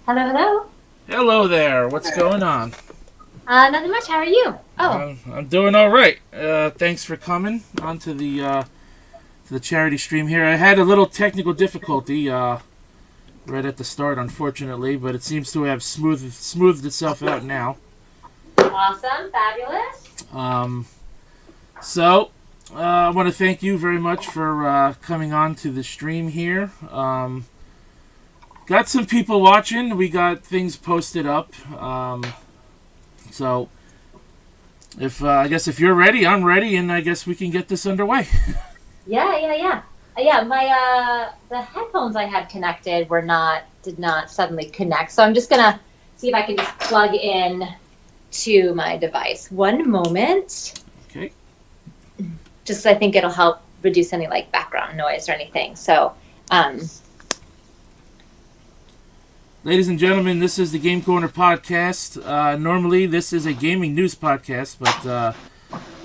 Hello, hello. Hello there. What's going on? Nothing much. How are you? Oh, I'm doing all right. Thanks for coming onto the charity stream here. I had a little technical difficulty right at the start, unfortunately, but it seems to have smoothed itself out now. awesome, fabulous. Um, so I want to thank you very much for coming on to the stream here. Got some people watching. We got things posted up. So if I guess if you're ready, I'm ready, and I guess we can get this underway. Yeah. My the headphones I had connected did not suddenly connect. So I'm just gonna see if I can just plug in to my device. One moment. Okay. Just I think it'll help reduce any like background noise or anything. So, Ladies and gentlemen, this is the Game Corner podcast. Normally, this is a gaming news podcast, but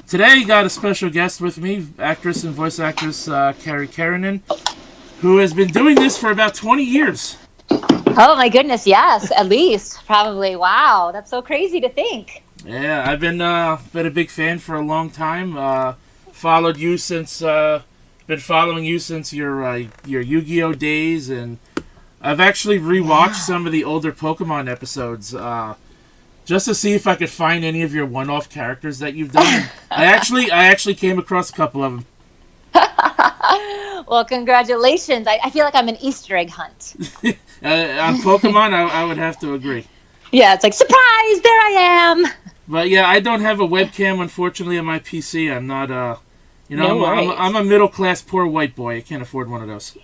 today got a special guest with me, actress and voice actress Carrie Keranen, who has been doing this for about 20 years. oh my goodness, yes, at least probably. Wow, that's so crazy to think. Yeah, I've been a big fan for a long time. Followed you since been following you since your Yuigoh days, and I've actually rewatched some of the older Pokemon episodes just to see if I could find any of your one-off characters that you've done. I actually came across a couple of them. Well, congratulations. I feel like I'm an Easter egg hunt. On Pokemon, I would have to agree. Yeah, it's like, surprise, there I am. But yeah, I don't have a webcam, unfortunately, on my PC. I'm not, No worries. I'm a middle-class poor white boy. I can't afford one of those.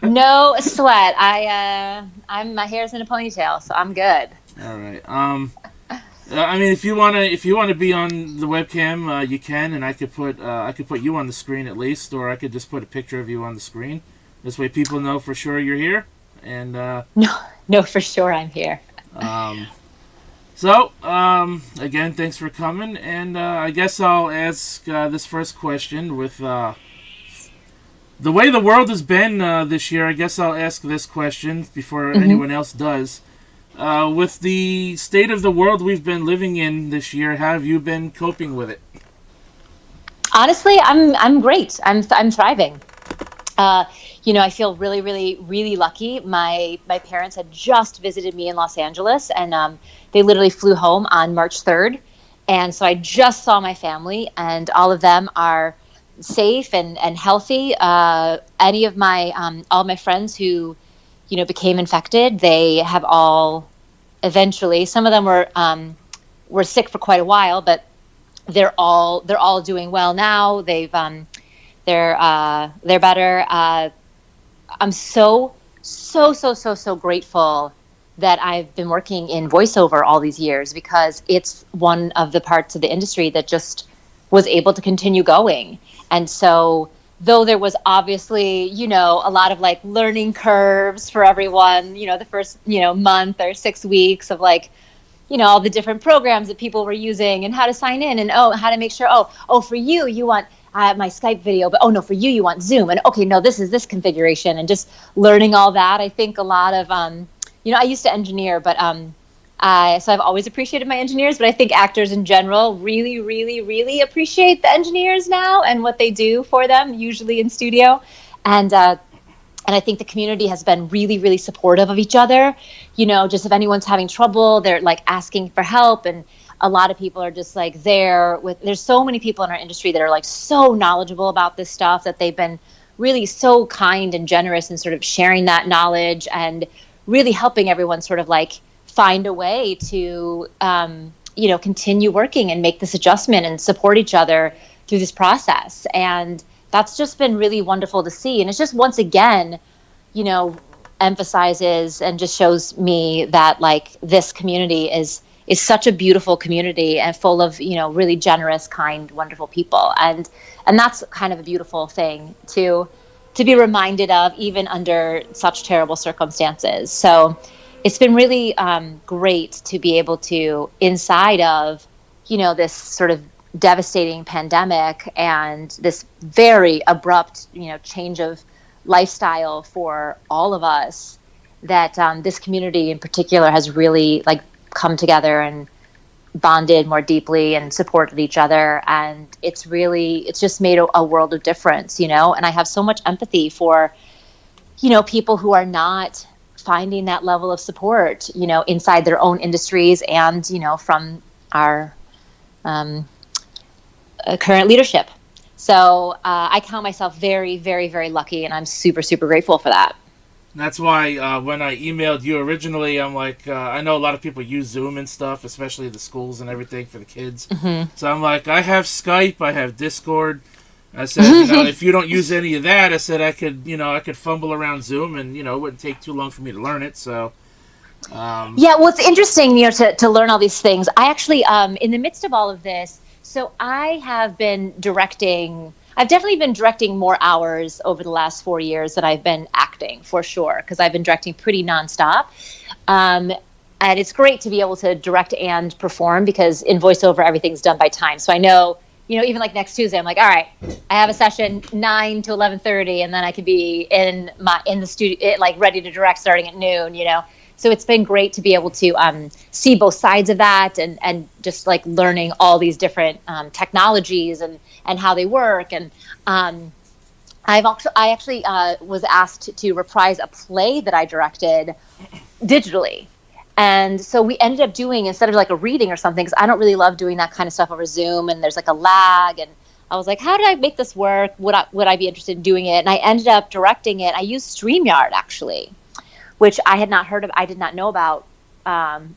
No sweat. My hair's in a ponytail, so I'm good. All right. I mean, if you wanna be on the webcam, you can, and I could put you on the screen at least, or I could just put a picture of you on the screen. This way, people know for sure you're here. And No, for sure I'm here. So again, thanks for coming, and I guess I'll ask this first question with the way the world has been this year. I guess I'll ask this question before anyone else does. With the state of the world we've been living in this year, how have you been coping with it? Honestly, I'm great. I'm thriving. I feel really, really, really lucky. My parents had just visited me in Los Angeles, and they literally flew home on March 3rd. And so I just saw my family, and all of them are safe and healthy. Any of my all my friends who, became infected, they have all eventually. Some of them were sick for quite a while, but they're all doing well now. They're better. I'm so grateful that I've been working in voiceover all these years, because it's one of the parts of the industry that just was able to continue going. And so, though there was obviously, a lot of like learning curves for everyone, the first, month or 6 weeks of like, all the different programs that people were using and how to sign in, and how to make sure, for you want my Skype video, but no, for you want Zoom, and okay, no, this is this configuration, and just learning all that. I think a lot of, I used to engineer, but so I've always appreciated my engineers, but I think actors in general really, really, really appreciate the engineers now and what they do for them, usually in studio. And I think the community has been really, really supportive of each other. Just if anyone's having trouble, they're like asking for help. And a lot of people are just like there's so many people in our industry that are like so knowledgeable about this stuff, that they've been really so kind and generous in sort of sharing that knowledge and really helping everyone sort of like find a way to, continue working and make this adjustment and support each other through this process. And that's just been really wonderful to see. And it's just, once again, emphasizes and just shows me that like this community is such a beautiful community and full of, really generous, kind, wonderful people. And that's kind of a beautiful thing to be reminded of, even under such terrible circumstances. So it's been really great to be able to, inside of, this sort of devastating pandemic and this very abrupt, change of lifestyle for all of us, that this community in particular has really like come together and bonded more deeply and supported each other. And it's just made a world of difference, you know, and I have so much empathy for, you know, people who are not finding that level of support, you know, inside their own industries and, you know, from our current leadership. So I count myself very, very, very lucky, and I'm super, super grateful for that. That's why when I emailed you originally, I'm like, I know a lot of people use Zoom and stuff, especially the schools and everything for the kids. Mm-hmm. So I'm like, I have Skype, I have Discord. I said, you know, if you don't use any of that, I said I could fumble around Zoom, and you know, it wouldn't take too long for me to learn it. So. Yeah, well, it's interesting, you know, to learn all these things. I actually, in the midst of all of this, so I have been directing. I've definitely been directing more hours over the last 4 years than I've been acting, for sure, because I've been directing pretty nonstop. And it's great to be able to direct and perform, because in voiceover, everything's done by time. So I know, you know, even like next Tuesday, I'm like, all right, I have a session 9 to 11:30, and then I could be in the studio, like ready to direct starting at noon, you know. So it's been great to be able to see both sides of that, and just like learning all these different technologies and how they work. And I actually was asked to reprise a play that I directed digitally. And so we ended up doing, instead of like a reading or something, because I don't really love doing that kind of stuff over Zoom, and there's like a lag. And I was like, how did I make this work? Would I be interested in doing it? And I ended up directing it. I used StreamYard, actually, which I had not heard of. I did not know about,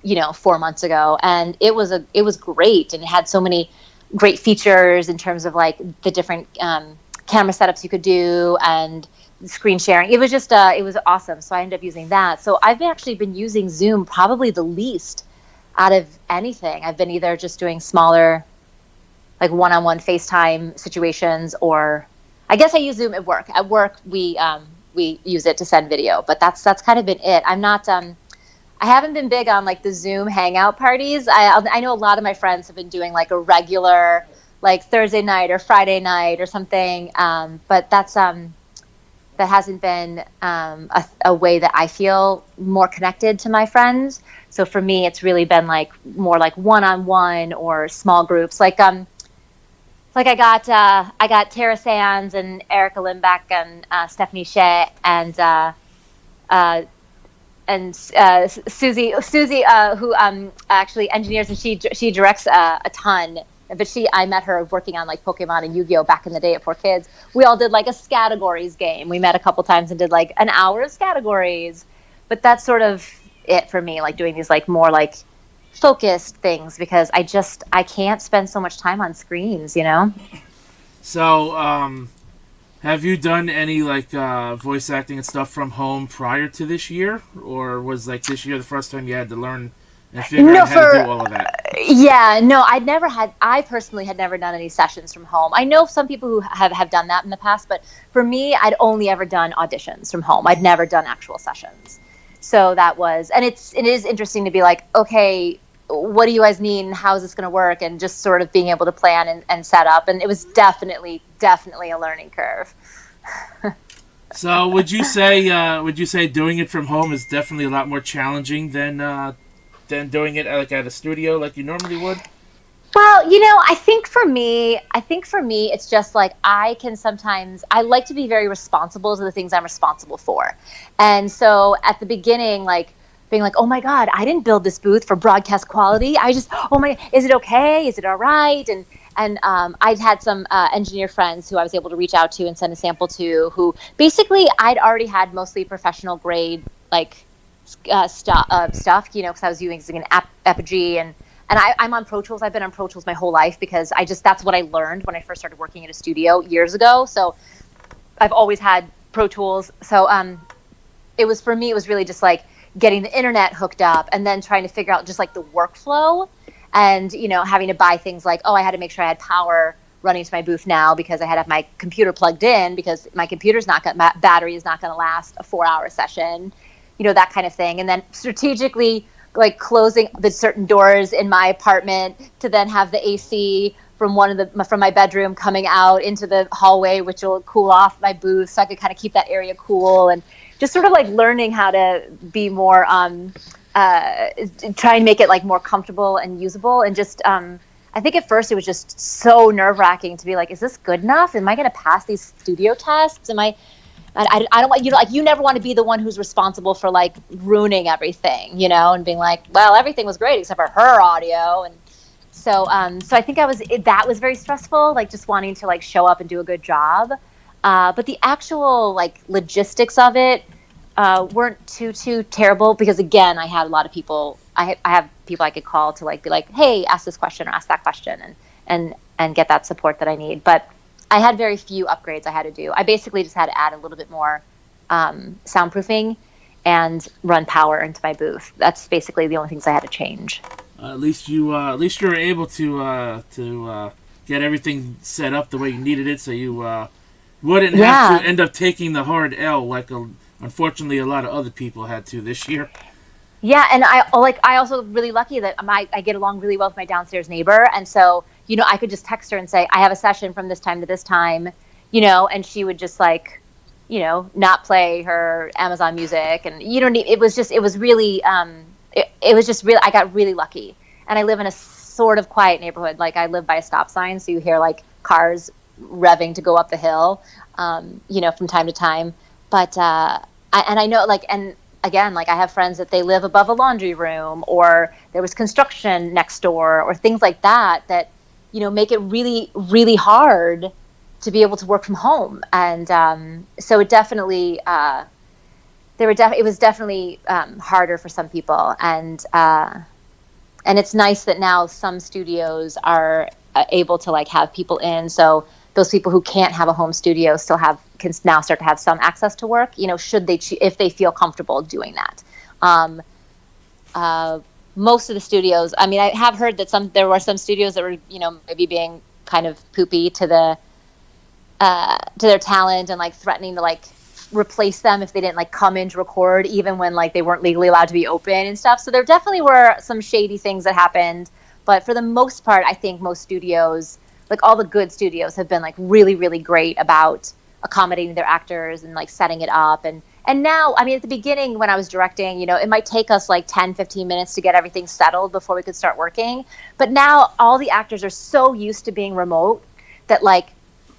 you know, 4 months ago. And it was great. And it had so many great features in terms of like the different camera setups you could do and screen sharing. It was just, it was awesome. So I ended up using that. So I've actually been using Zoom probably the least out of anything. I've been either just doing smaller, like one-on-one FaceTime situations, or I guess I use Zoom at work. At work, we use it to send video, but that's kind of been it. I'm not, I haven't been big on like the Zoom hangout parties. I know a lot of my friends have been doing like a regular, like Thursday night or Friday night or something. But that hasn't been a way that I feel more connected to my friends. So for me, it's really been like more like one-on-one or small groups. Like I got Tara Sands and Erica Limbeck and Stephanie Shea and Susie who actually engineers, and she directs a ton. But I met her working on like Pokemon and Yuigoh back in the day at 4Kids. We all did like a categories game. We met a couple times and did like an hour of categories. But that's sort of it for me, like doing these like more like focused things, because I can't spend so much time on screens, you know? So, have you done any like voice acting and stuff from home prior to this year, or was like this year the first time you had to learn and figure out how to do all of that? Yeah, no, I personally had never done any sessions from home. I know some people who have done that in the past, but for me, I'd only ever done auditions from home. I'd never done actual sessions. So that was, and it is interesting to be like, okay, what do you guys need and how is this going to work? And just sort of being able to plan and set up. And it was definitely a learning curve. So would you say doing it from home is definitely a lot more challenging than doing it like at a studio like you normally would? Well, you know, I think for me, it's just like I like to be very responsible to the things I'm responsible for. And so at the beginning, like being like, oh my God, I didn't build this booth for broadcast quality. Oh my, is it okay? Is it all right? And I'd had some engineer friends who I was able to reach out to and send a sample to, who basically I'd already had mostly professional grade, like stuff, you know, because I was using an Apogee and I'm on Pro Tools. I've been on Pro Tools my whole life because that's what I learned when I first started working at a studio years ago. So I've always had Pro Tools. So it was really just like getting the internet hooked up and then trying to figure out just like the workflow, and, you know, having to buy things like, I had to make sure I had power running to my booth now because I had to have my computer plugged in because my battery is not going to last a 4-hour session, you know, that kind of thing. And then strategically like closing the certain doors in my apartment to then have the AC from my bedroom coming out into the hallway, which will cool off my booth so I could kind of keep that area cool. And just sort of like learning how to be more try and make it like more comfortable and usable, and just I think at first it was just so nerve-wracking to be like, is this good enough? Am I going to pass these studio tests? I don't want, like, you never want to be the one who's responsible for like ruining everything, and being like, well, everything was great except for her audio. And so I think that was very stressful, like just wanting to like show up and do a good job. But the actual like logistics of it weren't too terrible, because again, I had a lot of people. I have people I could call to like be like, hey, ask this question or ask that question, and get that support that I need. But I had very few upgrades I had to do. I basically just had to add a little bit more soundproofing and run power into my booth. That's basically the only things I had to change. At least you were able to get everything set up the way you needed it, so you wouldn't have to end up taking the hard L like unfortunately a lot of other people had to this year. Yeah, and I also really lucky that I get along really well with my downstairs neighbor, and so I could just text her and say, I have a session from this time to this time, and she would just like, not play her Amazon Music, and it was just really I got really lucky. And I live in a sort of quiet neighborhood. Like, I live by a stop sign, so you hear like cars revving to go up the hill, from time to time. But I know, like, and again, like, I have friends that they live above a laundry room, or there was construction next door, or things like that make it really, really hard to be able to work from home. And so it definitely it was definitely harder for some people. And it's nice that now some studios are able to like have people in, so those people who can't have a home studio can now start to have some access to work, should they if they feel comfortable doing that. Most of the studios, I mean, I have heard that there were some studios that were, maybe being kind of poopy to their talent, and like threatening to like replace them if they didn't like come in to record, even when like they weren't legally allowed to be open and stuff. So there definitely were some shady things that happened, but for the most part, I think most studios, like all the good studios, have been like really, really great about accommodating their actors and like setting it up. And now, I mean, at the beginning when I was directing, it might take us like 10, 15 minutes to get everything settled before we could start working. But now all the actors are so used to being remote that like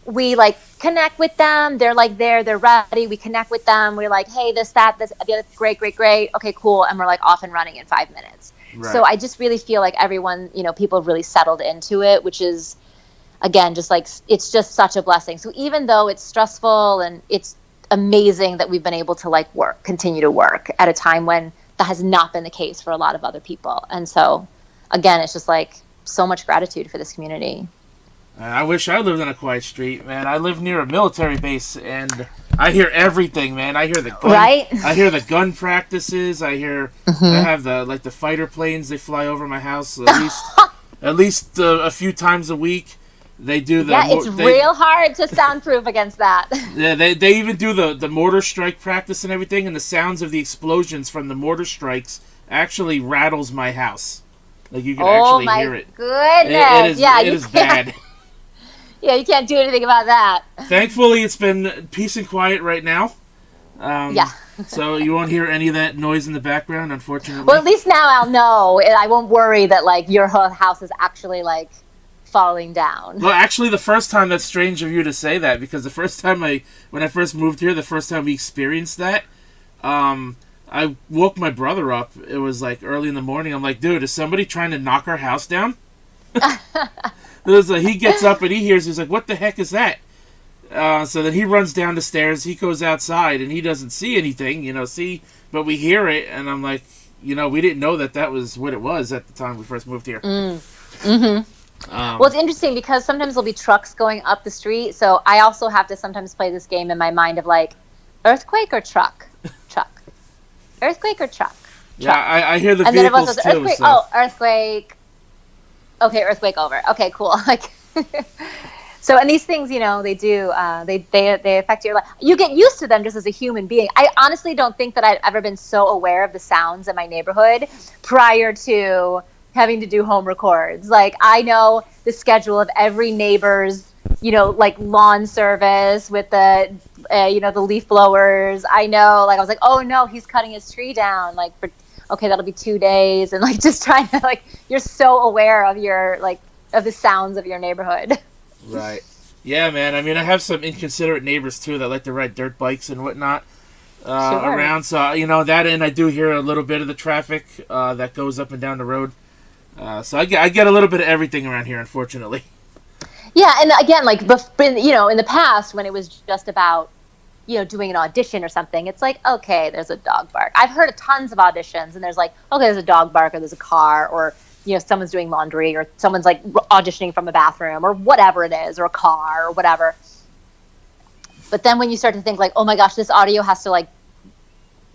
we like connect with them. They're like they're ready. We connect with them. We're like, hey, this, great. Okay, cool. And we're like off and running in 5 minutes. Right. So I just really feel like everyone, people have really settled into it, which is, again, just like, it's just such a blessing. So even though it's stressful, and it's amazing that we've been able to like continue to work at a time when that has not been the case for a lot of other people. And so again, it's just like so much gratitude for this community. I wish I lived on a quiet street, man. I live near a military base, and I hear everything, man. I hear the gun, right? I hear the gun practices. I hear I have the fighter planes. They fly over my house at least a few times a week. They do it's real hard to soundproof against that. Yeah, they even do the mortar strike practice and everything, and the sounds of the explosions from the mortar strikes actually rattles my house. Like, you can actually hear it. Goodness. It is bad. Yeah, you can't do anything about that. Thankfully, it's been peace and quiet right now. So you won't hear any of that noise in the background, unfortunately. Well, at least now I'll know. I won't worry that like your house is actually like falling down. Well, actually, the first time, that's strange of you to say that, because the first time when I first moved here, the first time we experienced that, I woke my brother up. It was like early in the morning. I'm like, dude, is somebody trying to knock our house down? He gets up and he hears, he's like, what the heck is that? So then he runs down the stairs, he goes outside, and he doesn't see anything, but we hear it, and I'm like, we didn't know that was what it was at the time we first moved here. Well, it's interesting because sometimes there'll be trucks going up the street, so I also have to sometimes play this game in my mind of like, earthquake or truck? Earthquake or truck? Yeah, I hear the vehicles too. Earthquake. So. Oh, earthquake. Okay, earthquake over. Okay, cool. Like, so, and these things, they do, they affect your life. You get used to them just as a human being. I honestly don't think that I've ever been so aware of the sounds in my neighborhood prior to having to do home records. Like, I know the schedule of every neighbor's, like lawn service with the the leaf blowers. I know, like, I was like, oh no, he's cutting his tree down. Like, okay, that'll be 2 days. And like, just trying to, like, you're so aware of of the sounds of your neighborhood. Right. Yeah, man. I mean, I have some inconsiderate neighbors too that like to ride dirt bikes and whatnot Sure. around. So, that and I do hear a little bit of the traffic that goes up and down the road. So I get a little bit of everything around here, unfortunately. Yeah, and again, like, in the past when it was just about, doing an audition or something, it's like, okay, there's a dog bark. I've heard of tons of auditions, and there's like, okay, there's a dog bark, or there's a car, or someone's doing laundry, or someone's like auditioning from a bathroom, or whatever it is, or a car, or whatever. But then when you start to think like, oh my gosh, this audio has to like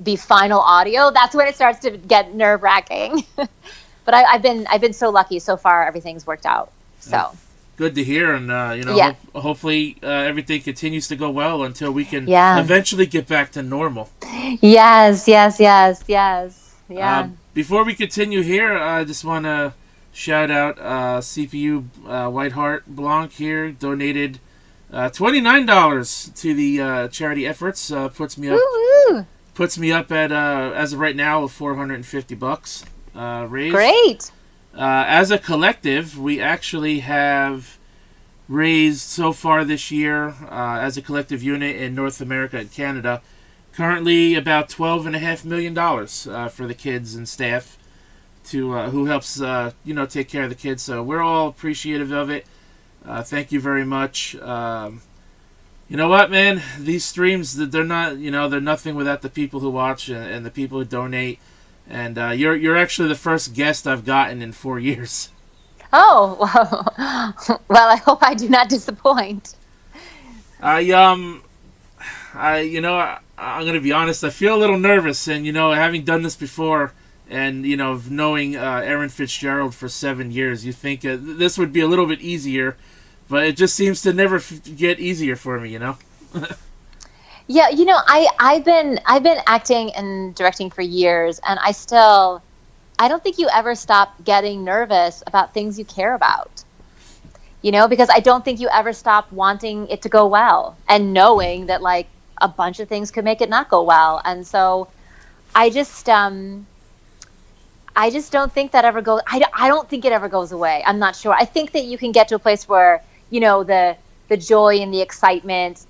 be final audio, that's when it starts to get nerve-wracking. But I've been so lucky so far. Everything's worked out. So good to hear, and hopefully everything continues to go well until we can eventually get back to normal. Yes. Yeah. Before we continue here, I just want to shout out CPU Whiteheart Blanc here donated $29 to the charity efforts. Puts me up at as of right now $450 raised. Great. As a collective, we actually have raised so far this year, as a collective unit in North America and Canada, currently about $12.5 million for the kids and staff who helps take care of the kids. So we're all appreciative of it. Thank you very much. You know what, man? These streams, they're not, they're nothing without the people who watch and the people who donate. And you're actually the first guest I've gotten in 4 years. Oh, well, I hope I do not disappoint. I'm gonna be honest. I feel a little nervous, and having done this before, and knowing Erin Fitzgerald for 7 years, you think this would be a little bit easier, but it just seems to never get easier for me. Yeah, I've been acting and directing for years, and I don't think you ever stop getting nervous about things you care about. Because I don't think you ever stop wanting it to go well and knowing that like a bunch of things could make it not go well. And so I just don't think that ever goes, I don't think it ever goes away. I'm not sure. I think that you can get to a place where, the joy and the excitement,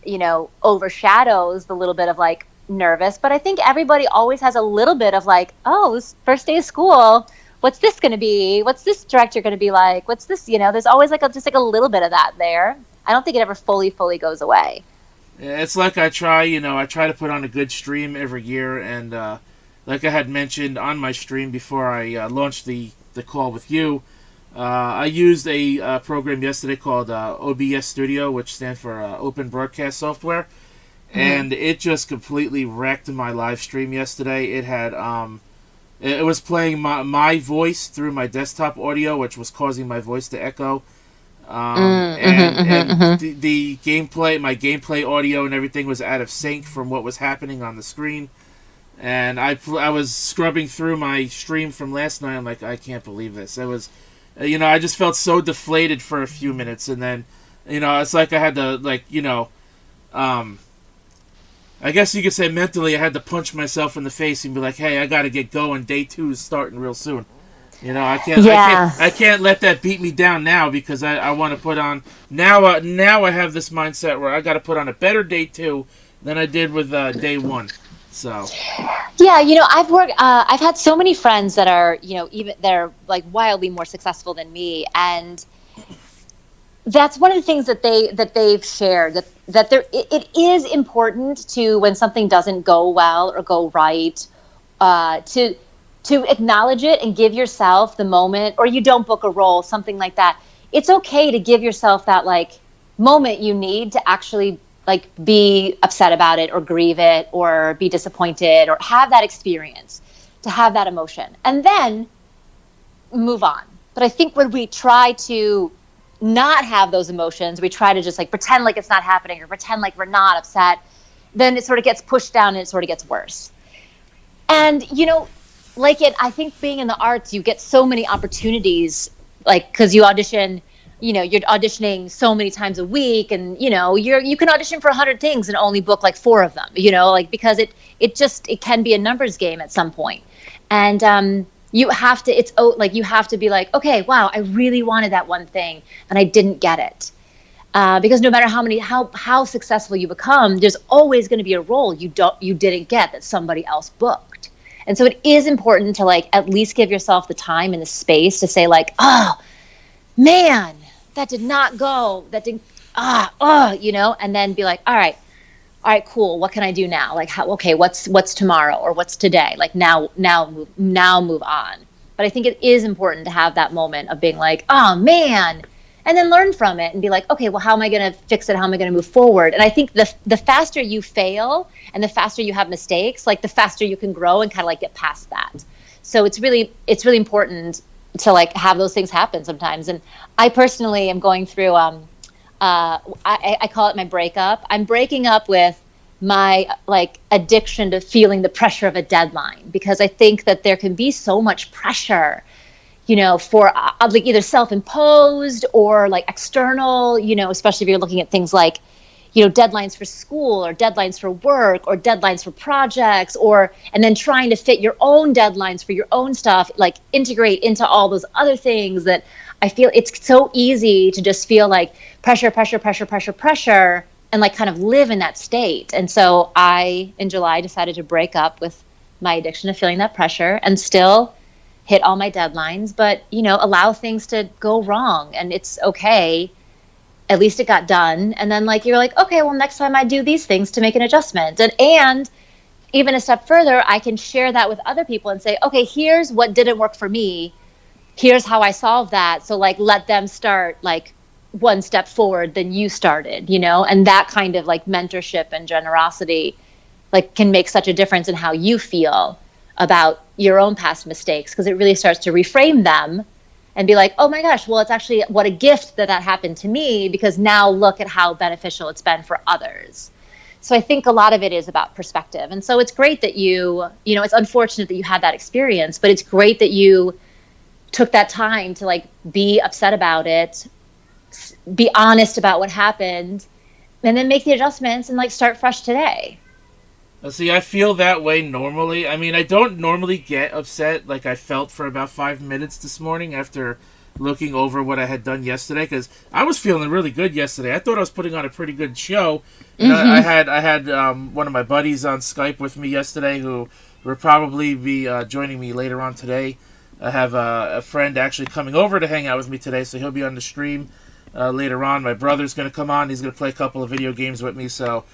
overshadows the little bit of like nervous. But I think everybody always has a little bit of like, oh, this first day of school, what's this going to be? What's this director going to be like? What's this, there's always like just like a little bit of that there. I don't think it ever fully goes away. Yeah, it's like I try to put on a good stream every year. And like I had mentioned on my stream before I launched the call with you, I used a program yesterday called OBS Studio, which stands for Open Broadcast Software. Mm-hmm. And it just completely wrecked my live stream yesterday. It had it was playing my voice through my desktop audio, which was causing my voice to echo. The gameplay, my gameplay audio and everything was out of sync from what was happening on the screen. And I was scrubbing through my stream from last night. I'm like, I can't believe this. It was, I just felt so deflated for a few minutes, and then, it's like I had to, like, I guess you could say mentally I had to punch myself in the face and be like, hey, I got to get going. Day 2 is starting real soon. I can't let that beat me down now, because I want to put on now I have this mindset where I got to put on a better day 2 than I did with day 1. So yeah, I've had so many friends that are they're like wildly more successful than me, and that's one of the things that they've shared, that it is important to, when something doesn't go well or go right, to acknowledge it and give yourself the moment, or you don't book a role, something like that. It's okay to give yourself that like moment you need to actually like be upset about it or grieve it or be disappointed or have that experience, to have that emotion, and then move on. But I think when we try to not have those emotions, we try to just like pretend like it's not happening or pretend like we're not upset, then it sort of gets pushed down and it sort of gets worse. And I think being in the arts, you get so many opportunities, like, because you audition you're auditioning so many times a week, and you can audition for 100 things and only book like 4 of them, like, because it can be a numbers game at some point. And you have to you have to be like, okay, wow, I really wanted that one thing and I didn't get it. Because no matter how successful you become, there's always going to be a role you didn't get that somebody else booked. And so it is important to like at least give yourself the time and the space to say like, oh man, that did not go, that didn't, and then be like, all right, cool. What can I do now? Like, okay, what's tomorrow, or what's today? Like now move on. But I think it is important to have that moment of being like, oh man, and then learn from it and be like, okay, well, how am I going to fix it? How am I going to move forward? And I think the faster you fail and the faster you have mistakes, like the faster you can grow and kind of like get past that. So it's really important to like have those things happen sometimes. And I personally am going through, I call it my breakup. I'm breaking up with my like addiction to feeling the pressure of a deadline, because I think that there can be so much pressure, for like either self-imposed or like external, especially if you're looking at things like, deadlines for school or deadlines for work or deadlines for projects, and then trying to fit your own deadlines for your own stuff, like integrate into all those other things that I feel it's so easy to just feel like pressure, and like kind of live in that state. And so I, in July, decided to break up with my addiction to feeling that pressure and still hit all my deadlines, but, allow things to go wrong. And it's okay. At least it got done. And then like, you're like, okay, well, next time I do these things to make an adjustment. And even a step further, I can share that with other people and say, okay, here's what didn't work for me. Here's how I solved that. So like, let them start like one step forward than you started, and that kind of like mentorship and generosity like can make such a difference in how you feel about your own past mistakes, because it really starts to reframe them and be like, oh my gosh, well, it's actually what a gift that happened to me, because now look at how beneficial it's been for others. So I think a lot of it is about perspective. And so it's great that it's unfortunate that you had that experience, but it's great that you took that time to like be upset about it, be honest about what happened, and then make the adjustments and like start fresh today. See, I feel that way normally. I mean, I don't normally get upset like I felt for about 5 minutes this morning after looking over what I had done yesterday, because I was feeling really good yesterday. I thought I was putting on a pretty good show. And I had one of my buddies on Skype with me yesterday who will probably be joining me later on today. I have a friend actually coming over to hang out with me today, so he'll be on the stream later on. My brother's going to come on. He's going to play a couple of video games with me, so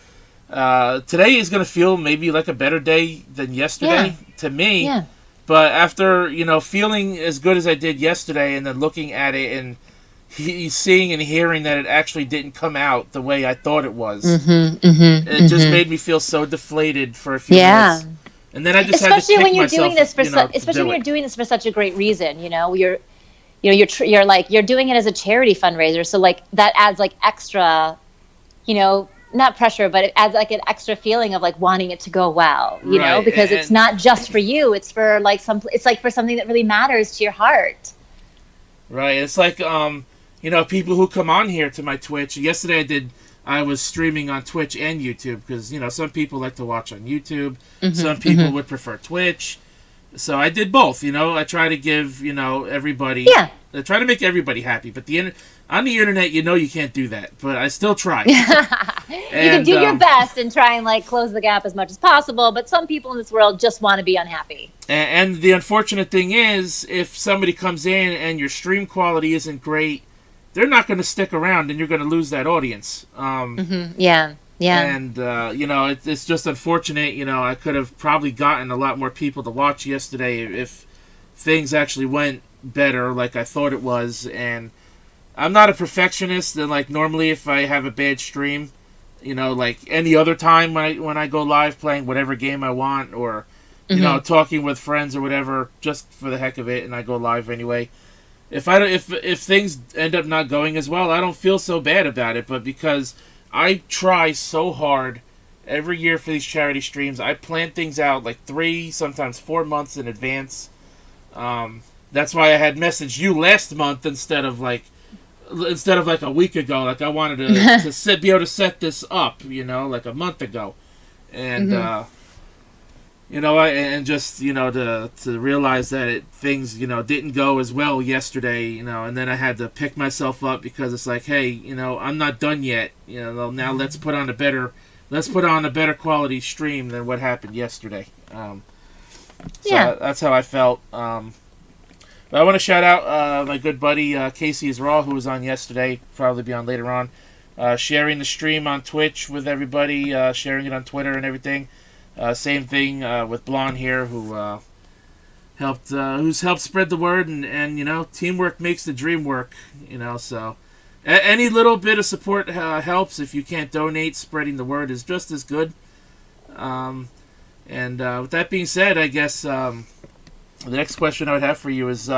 today is going to feel maybe like a better day than yesterday to me. Yeah. But after, feeling as good as I did yesterday and then looking at it and seeing and hearing that it actually didn't come out the way I thought it was, it just made me feel so deflated for a few minutes. And then I just had to kick myself, especially when you're doing this for such a great reason, you're doing it as a charity fundraiser. So like that adds like extra, not pressure, but it adds like an extra feeling of like wanting it to go well, because it's not just for you. It's for like for something that really matters to your heart. Right. It's like, people who come on here to my Twitch. Yesterday I was streaming on Twitch and YouTube because, some people like to watch on YouTube. Some people would prefer Twitch. So I did both, I try to give, everybody. Yeah. I try to make everybody happy. But on the internet, you can't do that. But I still try. You can do your best and try and like close the gap as much as possible. But some people in this world just want to be unhappy. And the unfortunate thing is, if somebody comes in and your stream quality isn't great, they're not going to stick around and you're going to lose that audience. Yeah. And, it's just unfortunate. I could have probably gotten a lot more people to watch yesterday if things actually went better like I thought it was. And I'm not a perfectionist. And, like, normally if I have a bad stream, like any other time when I go live playing whatever game I want or, talking with friends or whatever, just for the heck of it, and I go live anyway. If things end up not going as well, I don't feel so bad about it. But because I try so hard every year for these charity streams, I plan things out like 3, sometimes 4 months in advance. That's why I had messaged you last month instead of like instead of like a week ago. Like I wanted to be able to set this up, like a month ago, and and just to realize that things didn't go as well yesterday, and then I had to pick myself up because it's like, hey, I'm not done yet. Now let's put on a better quality stream than what happened yesterday. That's how I felt. But I want to shout out my good buddy Casey Israel, who was on yesterday, probably be on later on, sharing the stream on Twitch with everybody, sharing it on Twitter and everything. Same thing with Blonde here, who who's helped spread the word, and teamwork makes the dream work. So any little bit of support helps. If you can't donate, spreading the word is just as good. And with that being said, I guess the next question I would have for you is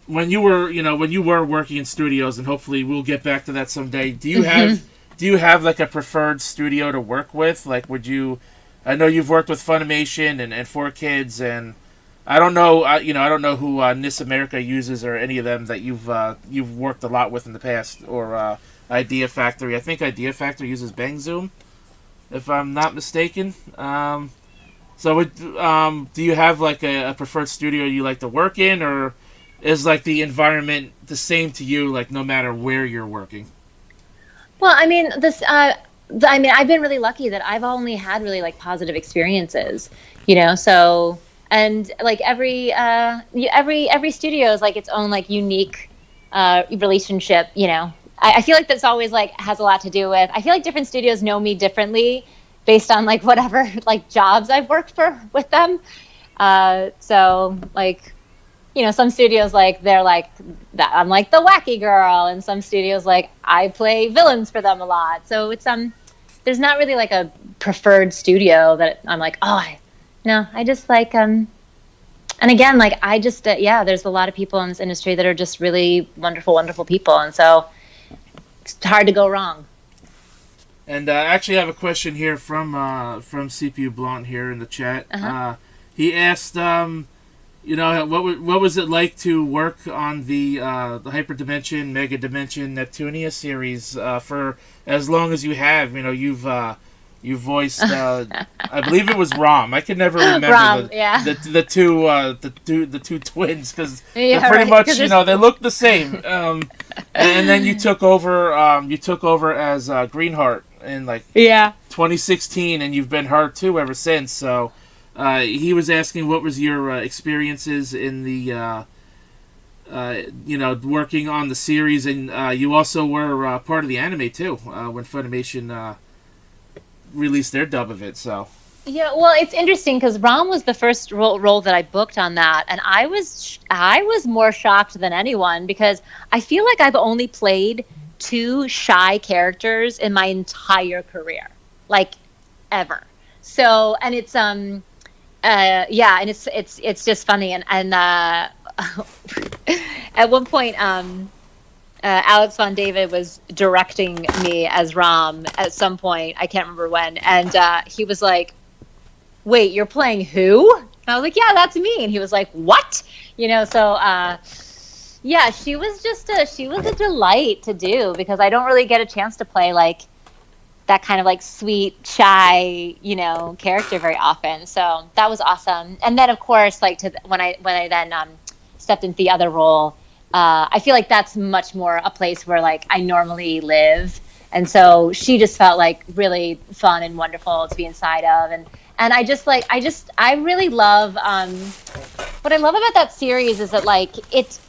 when you were working in studios, and hopefully we'll get back to that someday. Do you have like a preferred studio to work with? Like, I know you've worked with Funimation and 4Kids, and I don't know, I don't know who Nis America uses or any of them that you've worked a lot with in the past, or Idea Factory. I think Idea Factory uses Bang Zoom, if I'm not mistaken. So do you have like a preferred studio you like to work in, or is like the environment the same to you, like no matter where you're working? Well, I mean, I've been really lucky that I've only had really like positive experiences, so, and like every studio is like its own like unique relationship. I feel like that's always like has a lot to do with, I feel like different studios know me differently based on like whatever like jobs I've worked for with them. So like, some studios like they're like that I'm like the wacky girl, and some studios like I play villains for them a lot. So it's there's not really like a preferred studio that I'm like, I just like and again, like I just there's a lot of people in this industry that are just really wonderful people, and so it's hard to go wrong. And I actually have a question here from CPU Blunt here in the chat. He asked, what was it like to work on the Hyperdimension, Mega Dimension, Neptunia series for as long as you have? You voiced, I believe it was Rom. I can never remember Rom, the two twins, because they're pretty much they look the same. And then you took over as Greenheart in like 2016, and you've been Heart 2 ever since. So he was asking what was your experiences in the working on the series, and you also were part of the anime too when Funimation released their dub of it. So well, it's interesting because Rom was the first role that I booked on that, and I was more shocked than anyone because I feel like I've only played 2 shy characters in my entire career, like ever. So, and it's and it's just funny, and at one point Alex Von David was directing me as Rom at some point. I can't remember when. And he was like, wait, you're playing who? And I was like, yeah, that's me. And he was like, what? So she was a delight to do, because I don't really get a chance to play like that kind of like sweet, shy, character very often. So that was awesome. And then of course, like when I then stepped into the other role, I feel like that's much more a place where like I normally live, and so she just felt like really fun and wonderful to be inside of, and I really love what I love about that series is that like it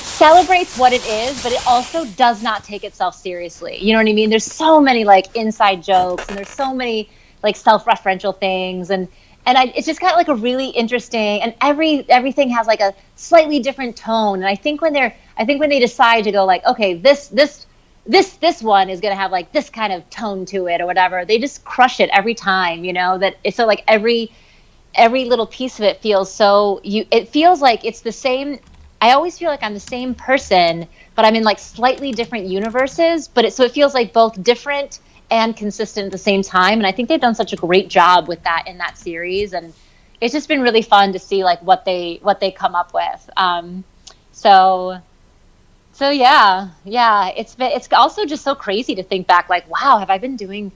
celebrates what it is, but it also does not take itself seriously. You know what I mean? There's so many like inside jokes, and there's so many like self-referential things, and it's just got like a really interesting, and everything has like a slightly different tone. And I think when they decide to go like, okay, this one is going to have like this kind of tone to it or whatever, they just crush it every time, that it's so like every little piece of it feels so it feels like it's the same. I always feel like I'm the same person, but I'm in like slightly different universes, so it feels like both different and consistent at the same time. And I think they've done such a great job with that in that series, and it's just been really fun to see like what they come up with. So So yeah, it's also just so crazy to think back. Like, wow, have I been doing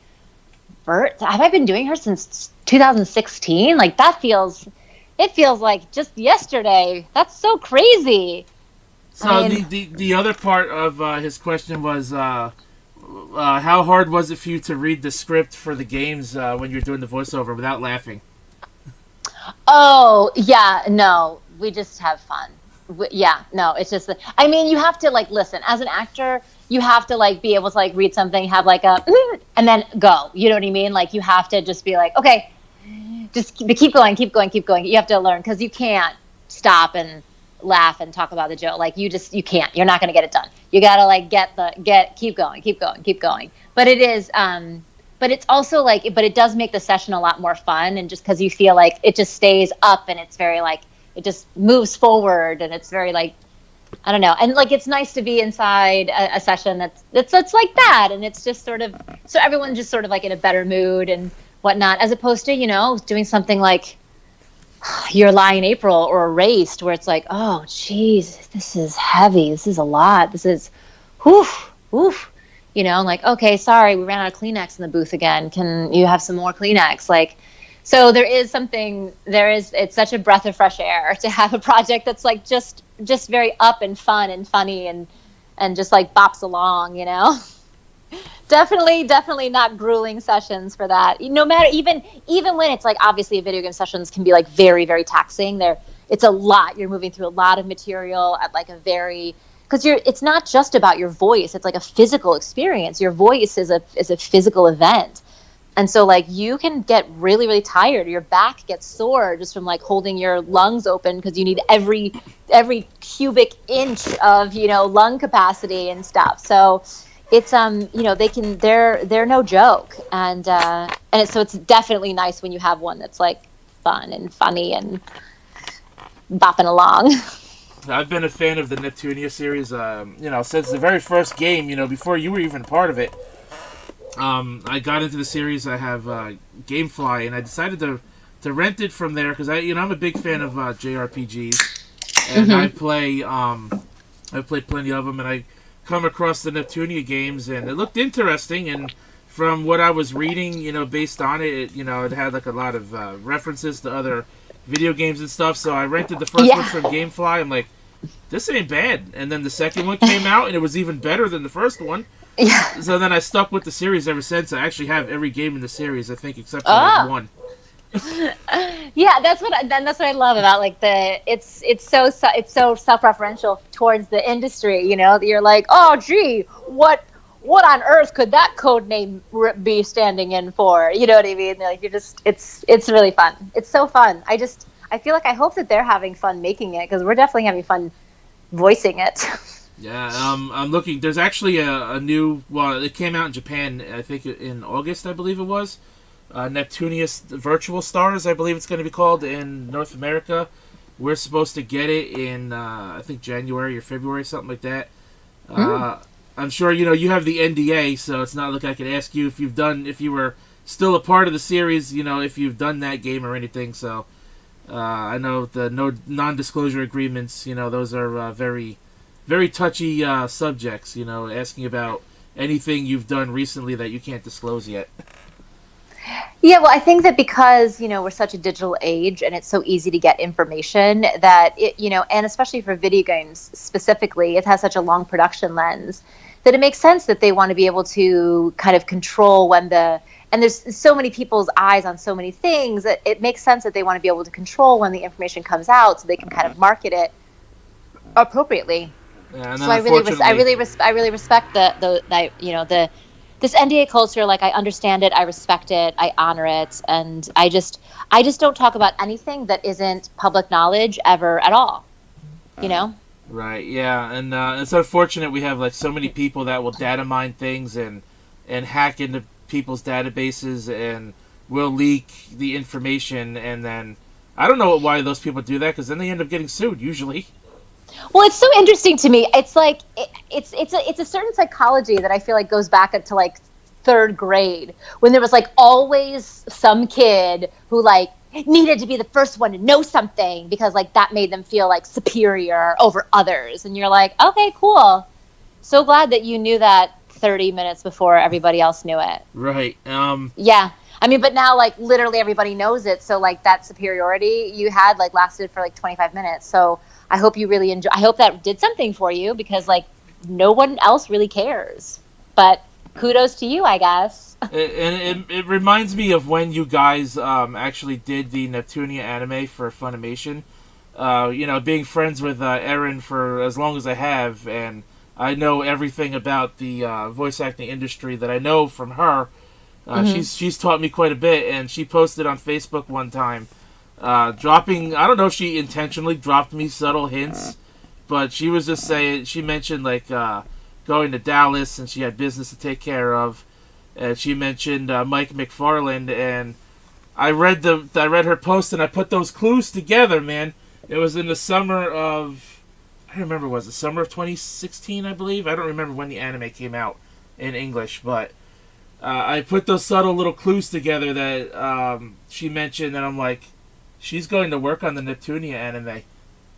her since 2016? Like it feels like just yesterday. That's so crazy. I So mean, the other part of his question was, how hard was it for you to read the script for the games when you're doing the voiceover without laughing? oh, yeah, no, we just have fun. Yeah, no, it's just, I mean, you have to like listen as an actor, you have to like be able to like read something, have like a, and then go. You know what I mean? Like you have to just be like, okay, just keep going, keep going, keep going. You have to learn because you can't stop and laugh and talk about the joke. Like you can't. You're not going to get it done. You got to like keep going, keep going, keep going. But it is, but it's also like, but it does make the session a lot more fun. And just because you feel like it just stays up and it's very like, it just moves forward and it's very like, I don't know. And like, it's nice to be inside a session that's like that. And it's just sort of, so everyone's just sort of like in a better mood and whatnot, as opposed to, doing something like Your Lie in April or Erased, where it's like, oh, geez, this is heavy. This is a lot. This is, whew, whew. Like, okay, sorry, we ran out of Kleenex in the booth again. Can you have some more Kleenex? Like, so it's such a breath of fresh air to have a project that's like just very up and fun and funny and just like bops along. Definitely not grueling sessions for that. No matter, even when it's like, obviously video game sessions can be like very, very taxing. It's a lot. You're moving through a lot of material at like a very, because it's not just about your voice. It's like a physical experience. Your voice is a physical event. And so like you can get really, really tired. Your back gets sore just from like holding your lungs open because you need every cubic inch of, lung capacity and stuff. So it's they're no joke. So it's definitely nice when you have one that's like fun and funny and bopping along. I've been a fan of the Neptunia series, since the very first game. Before you were even part of it. I got into the series. I have GameFly, and I decided to rent it from there because I'm a big fan of JRPGs, and Mm-hmm. I've played plenty of them, and I come across the Neptunia games, and it looked interesting. And from what I was reading, based on it had like a lot of references to other video games and stuff. So I rented the first one Yeah. from GameFly. I'm like, this ain't bad. And then the second one came out, and it was even better than the first one. Yeah. So then I stuck with the series ever since. I actually have every game in the series, I think, except for like Oh. one. Yeah, that's what I love about like it's so self-referential towards the industry. You're like, oh, gee, what on earth could that code name be standing in for? You know what I mean? Like it's really fun. It's so fun. I feel like I hope that they're having fun making it because we're definitely having fun voicing it. Yeah, I'm looking. There's actually a new. Well, it came out in Japan. I think in August, I believe it was. Neptunius Virtual Stars, I believe it's going to be called in North America. We're supposed to get it in I think January or February, something like that. Mm. I'm sure you have the NDA, so it's not like I could ask you if you were still a part of the series, if you've done that game or anything. So I know the no non-disclosure agreements, those are very, very touchy subjects. Asking about anything you've done recently that you can't disclose yet. Yeah, well, I think that because, we're such a digital age and it's so easy to get information that and especially for video games specifically, it has such a long production lens that it makes sense that they want to be able to kind of control and there's so many people's eyes on so many things that it makes sense that they want to be able to control when the information comes out so they can kind of market it appropriately. Yeah, and then So unfortunately, I really respect the this NDA culture. Like I understand it, I respect it, I honor it, and I just don't talk about anything that isn't public knowledge ever at all. You know? right? Yeah, and it's unfortunate we have like so many people that will data mine things and hack into people's databases and will leak the information, and then I don't know why those people do that because then they end up getting sued usually. Well, it's so interesting to me. It's like it's a certain psychology that I feel like goes back up to like third grade when there was like always some kid who like needed to be the first one to know something because like that made them feel like superior over others. And you're like, okay, cool. So glad that you knew that 30 minutes before everybody else knew it. Right. Yeah. I mean, but now like literally everybody knows it. So like that superiority you had like lasted for like 25 minutes. So I hope you really enjoy. I hope that did something for you because like no one else really cares. But kudos to you, I guess. It reminds me of when you guys actually did the Neptunia anime for Funimation. Being friends with Erin for as long as I have, and I know everything about the voice acting industry that I know from her. She's taught me quite a bit, and she posted on Facebook one time, dropping. I don't know if she intentionally dropped me subtle hints, but she was just saying. She mentioned like going to Dallas, and she had business to take care of, and she mentioned Mike McFarland, and I read her post, and I put those clues together, man. It was in the summer of, I don't remember, was it summer of 2016, I believe? I don't remember when the anime came out in English, but I put those subtle little clues together that she mentioned, and I'm like, she's going to work on the Neptunia anime.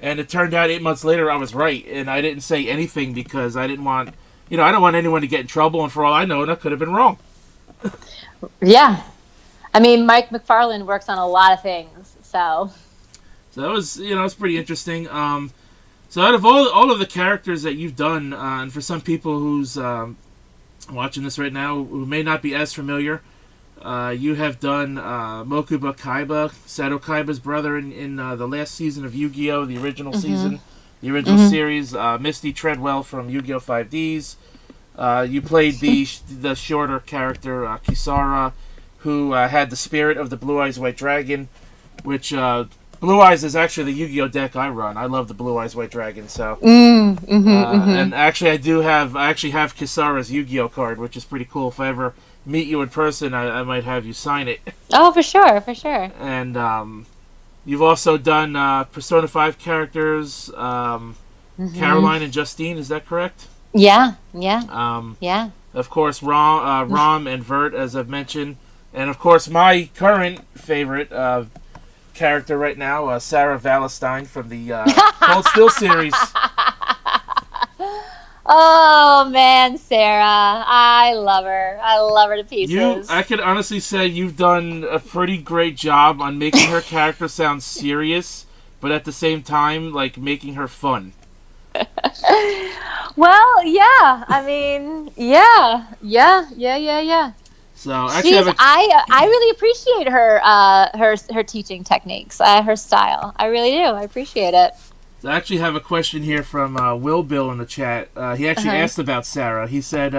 And it turned out 8 months later I was right, and I didn't say anything because I didn't want, I don't want anyone to get in trouble, and for all I know, that could have been wrong. Yeah. I mean, Mike McFarland works on a lot of things. So that was, it's pretty interesting. So out of all of the characters that you've done, and for some people who's watching this right now who may not be as familiar, you have done Mokuba Kaiba, Sato Kaiba's brother in the last season of Yu-Gi-Oh, the original season, the original series. Misty Treadwell from Yu-Gi-Oh 5Ds. You played the shorter character Kisara, who had the spirit of the Blue Eyes White Dragon, which Blue Eyes is actually the Yu-Gi-Oh deck I run. I love the Blue Eyes White Dragon. So, and actually, I actually have Kisara's Yu-Gi-Oh card, which is pretty cool. If I ever meet you in person, I might have you sign it. Oh, for sure, for sure. And you've also done Persona 5 characters, Caroline and Justine. Is that correct? Yeah. Yeah. Of course, Rom and Vert, as I've mentioned, and of course, my current favorite character right now, Sara Valestein from the Cold Steel series. Oh man, Sarah, I love her. I love her to pieces. I could honestly say you've done a pretty great job on making her character sound serious, but at the same time, like making her fun. Well, yeah. I mean, yeah. So actually, I really appreciate her teaching techniques, her style. I really do. I appreciate it. So I actually have a question here from Will Bill in the chat. He actually asked about Sarah. He said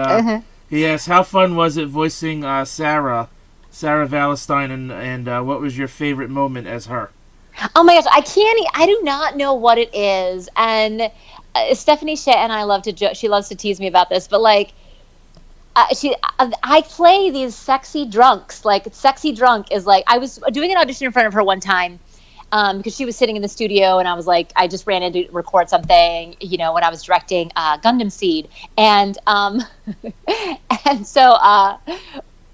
he asked, how fun was it voicing Sara Valestein, and what was your favorite moment as her? Oh my gosh, I do not know what it is. And Stephanie Shea and I she loves to tease me about this, but like, I play these sexy drunks. Like, sexy drunk is like, I was doing an audition in front of her one time because she was sitting in the studio, and I was like, I just ran in to record something, when I was directing Gundam Seed, and and so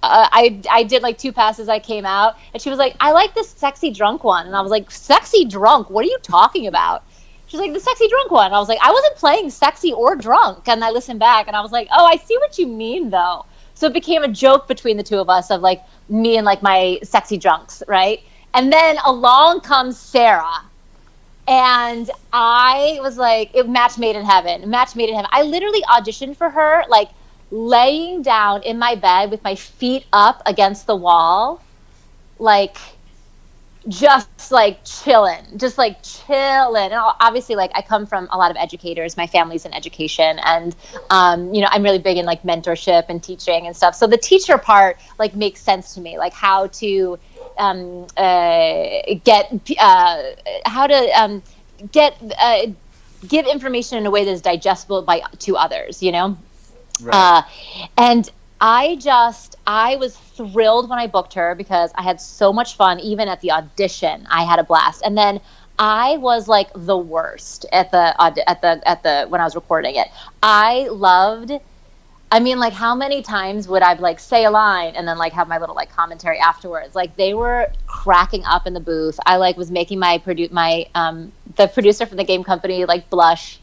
I did like 2 passes. I came out, and she was like, I like this sexy drunk one, and I was like, sexy drunk? What are you talking about? She's like, the sexy drunk one. I was like, I wasn't playing sexy or drunk. And I listened back, and I was like, oh, I see what you mean, though. So it became a joke between the two of us of like me and like my sexy drunks, right? And then along comes Sarah. And I was like, match made in heaven. I literally auditioned for her, like laying down in my bed with my feet up against the wall, like just like chilling. And obviously, like, I come from a lot of educators. My family's in education, and I'm really big in like mentorship and teaching and stuff. So the teacher part like makes sense to me, like how to give information in a way that is digestible to others, Right. And I was thrilled when I booked her because I had so much fun. Even at the audition, I had a blast. And then I was like the worst at the when I was recording it. Like, how many times would I like say a line and then like have my little like commentary afterwards? Like, they were cracking up in the booth. I like was making the producer from the game company like blush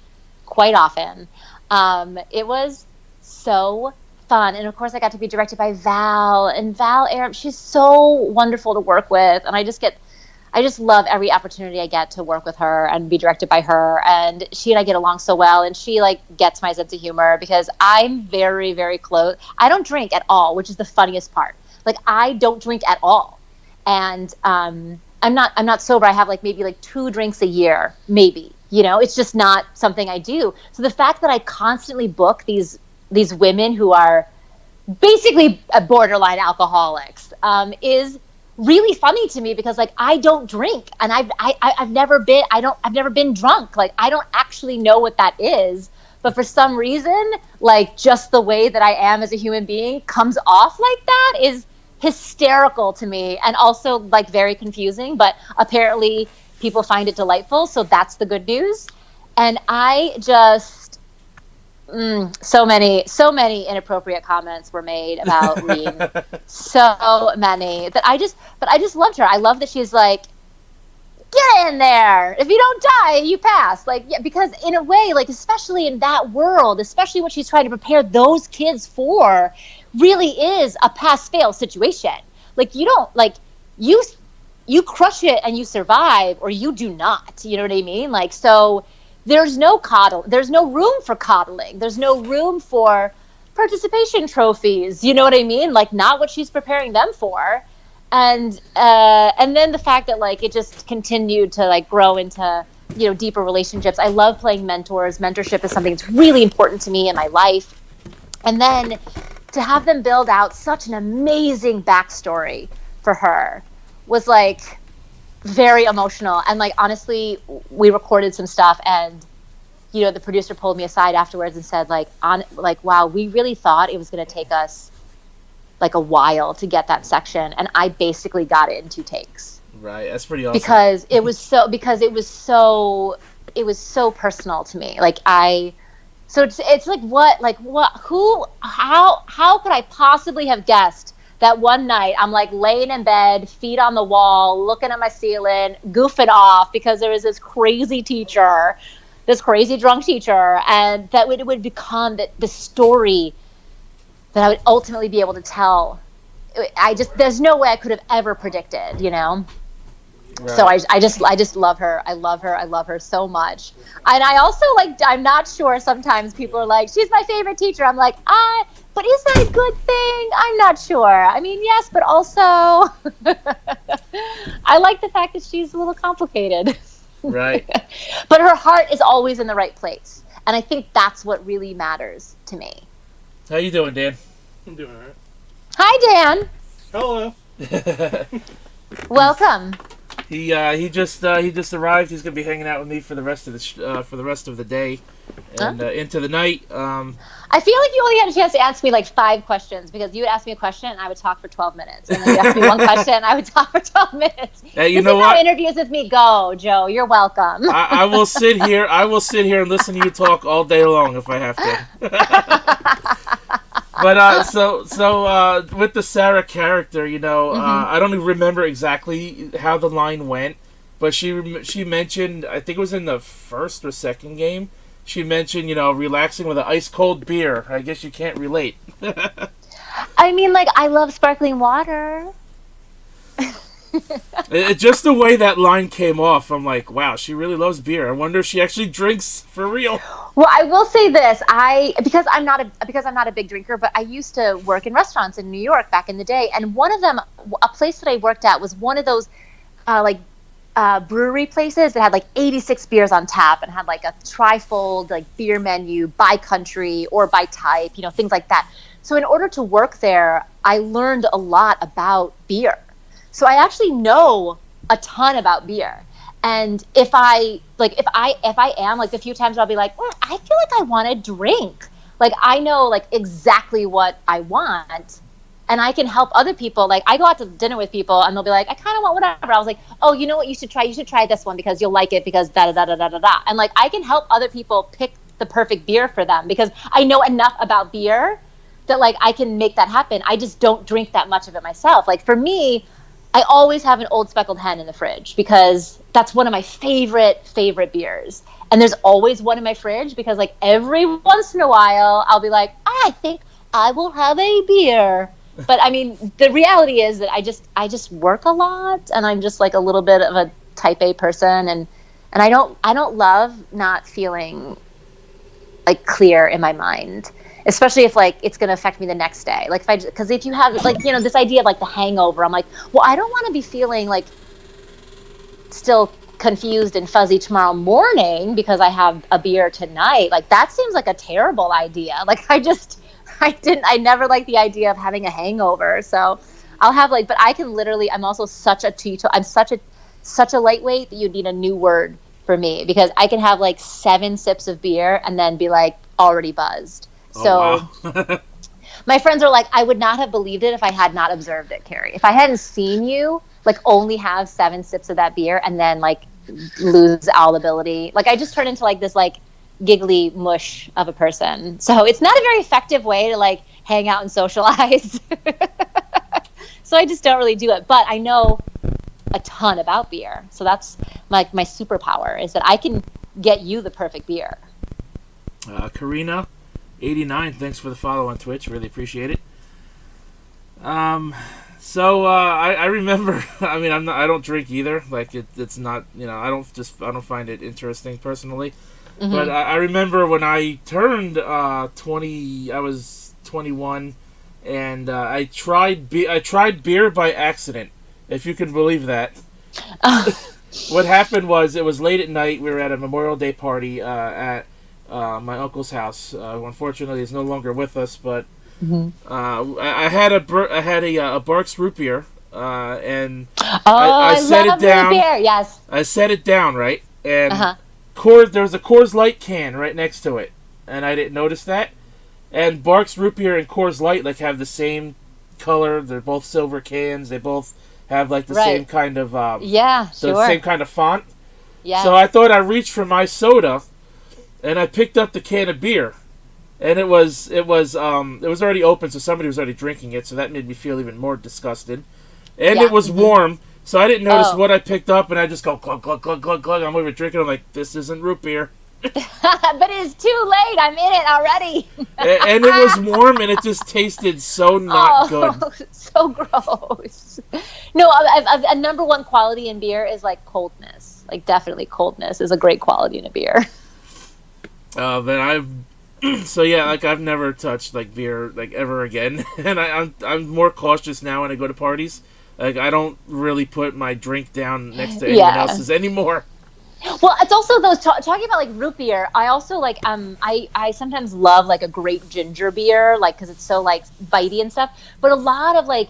quite often. It was so fun. And of course I got to be directed by Val, and Val Aram, she's so wonderful to work with. And I just love every opportunity I get to work with her and be directed by her. And she and I get along so well. And she like gets my sense of humor because I'm very, very close. I don't drink at all, which is the funniest part. Like I don't drink at all. And I'm not sober. I have like maybe like 2 drinks a year, maybe. You know, it's just not something I do. So the fact that I constantly book these women who are basically borderline alcoholics is really funny to me because like I don't drink, and I've never been drunk. Like I don't actually know what that is, but for some reason, like just the way that I am as a human being comes off like that is hysterical to me, and also like very confusing, but apparently people find it delightful, so that's the good news. And I just so many inappropriate comments were made about Reen. So many that but I just loved her. I love that she's like, get in there. If you don't die, you pass. Like, yeah, because in a way, like, especially in that world, especially what she's trying to prepare those kids for, really is a pass-fail situation. Like, you don't, like, you crush it and you survive, or you do not. You know what I mean? Like, so there's no room for coddling. There's no room for participation trophies. You know what I mean? Like, not what she's preparing them for. And then the fact that like it just continued to like grow into, you know, deeper relationships. I love playing mentors. Mentorship is something that's really important to me in my life. And then to have them build out such an amazing backstory for her was like very emotional. And like, honestly, we recorded some stuff, and, you know, the producer pulled me aside afterwards and said like, wow, we really thought it was going to take us like a while to get that section, and I basically got it in 2 takes. Right, that's pretty awesome. Because it was so personal to me. Like it's like how could I possibly have guessed that one night I'm like laying in bed, feet on the wall, looking at my ceiling, goofing off because there was this crazy drunk teacher, and that it would become the story that I would ultimately be able to tell. There's no way I could have ever predicted, you know? Right. So I just love her. I love her so much. And I also like, I'm not sure, sometimes people are like, she's my favorite teacher. I'm like, but is that a good thing? I'm not sure. I mean, yes, but also I like the fact that she's a little complicated. Right. But her heart is always in the right place. And I think that's what really matters to me. How you doing, Dan? I'm doing all right. Hi, Dan. Hello. Welcome. He just arrived. He's gonna be hanging out with me for the rest of the day, and into the night. I feel like you only had a chance to ask me like 5 questions, because you would ask me a question and I would talk for 12 minutes, and then you ask me one question and I would talk for 12 minutes. Hey, you this know is what? How interviews with me go, Joe. You're welcome. I will sit here and listen to you talk all day long if I have to. But so with the Sara character, you know, I don't even remember exactly how the line went, but she mentioned, I think it was in the first or second game, she mentioned, you know, relaxing with an ice cold beer. I guess you can't relate. I mean, like, I love sparkling water. Just the way that line came off, I'm like, wow, she really loves beer. I wonder if she actually drinks for real. Well, I will say this, because I'm not a big drinker, but I used to work in restaurants in New York back in the day, and one of them, a place that I worked at, was one of those brewery places that had like 86 beers on tap and had like a trifold like beer menu by country or by type, you know, things like that. So in order to work there, I learned a lot about beer. So I actually know a ton about beer. And if I am like, the few times I'll be like, I feel like I want to drink. Like, I know like exactly what I want, and I can help other people. Like, I go out to dinner with people and they'll be like, I kind of want whatever. I was like, oh, you know what you should try? You should try this one because you'll like it because da da da da da da. And like, I can help other people pick the perfect beer for them because I know enough about beer that like I can make that happen. I just don't drink that much of it myself. Like, for me, I always have an Old Speckled Hen in the fridge because that's one of my favorite beers. And there's always one in my fridge because like every once in a while I'll be like, I think I will have a beer. But I mean, the reality is that I just work a lot, and I'm just like a little bit of a type A person, and I don't love not feeling like clear in my mind, especially if like it's going to affect me the next day. Like because if you have like, you know, this idea of like the hangover, I'm like, well, I don't want to be feeling like still confused and fuzzy tomorrow morning because I have a beer tonight. Like that seems like a terrible idea. Like I never liked the idea of having a hangover. So I'll have like, but I can literally, I'm also such a I'm such a lightweight that you'd need a new word for me, because I can have like 7 sips of beer and then be like already buzzed. So wow. my friends are like, I would not have believed it if I had not observed it, Carrie. If I hadn't seen you like only have 7 sips of that beer and then like lose all ability, like I just turn into like this like giggly mush of a person. So it's not a very effective way to like hang out and socialize. So I just don't really do it. But I know a ton about beer. So that's my superpower, is that I can get you the perfect beer. Karina 89, thanks for the follow on Twitch. Really appreciate it. So I remember. I mean, I don't drink either. Like it's not. You know, I don't find it interesting personally. Mm-hmm. But I remember when I turned 20. I was 21, and I tried beer by accident. If you can believe that. What happened was, it was late at night. We were at a Memorial Day party at my uncle's house. Unfortunately, he's no longer with us. But I had a Barks root beer, and I set it down. Root beer. Yes. I set it down, right, and there was a Coors Light can right next to it, and I didn't notice that. And Barks root beer and Coors Light like have the same color. They're both silver cans. They both have like the same kind of same kind of font. Yeah. So I thought I reached for my soda, and I picked up the can of beer, and it was already open, so somebody was already drinking it. So that made me feel even more disgusted, and it was warm, so I didn't notice what I picked up, and I just go glug glug glug glug glug. I'm over drinking. I'm like, this isn't root beer. But it's too late. I'm in it already. And it was warm, and it just tasted so not good. So gross. No, a number one quality in beer is like coldness. Like definitely coldness is a great quality in a beer. I've never touched like beer like ever again, and I'm more cautious now when I go to parties. Like I don't really put my drink down next to anyone else's anymore. Well, it's also those talking about like root beer. I also like I sometimes love like a grape ginger beer, like because it's so like bitey and stuff. But a lot of like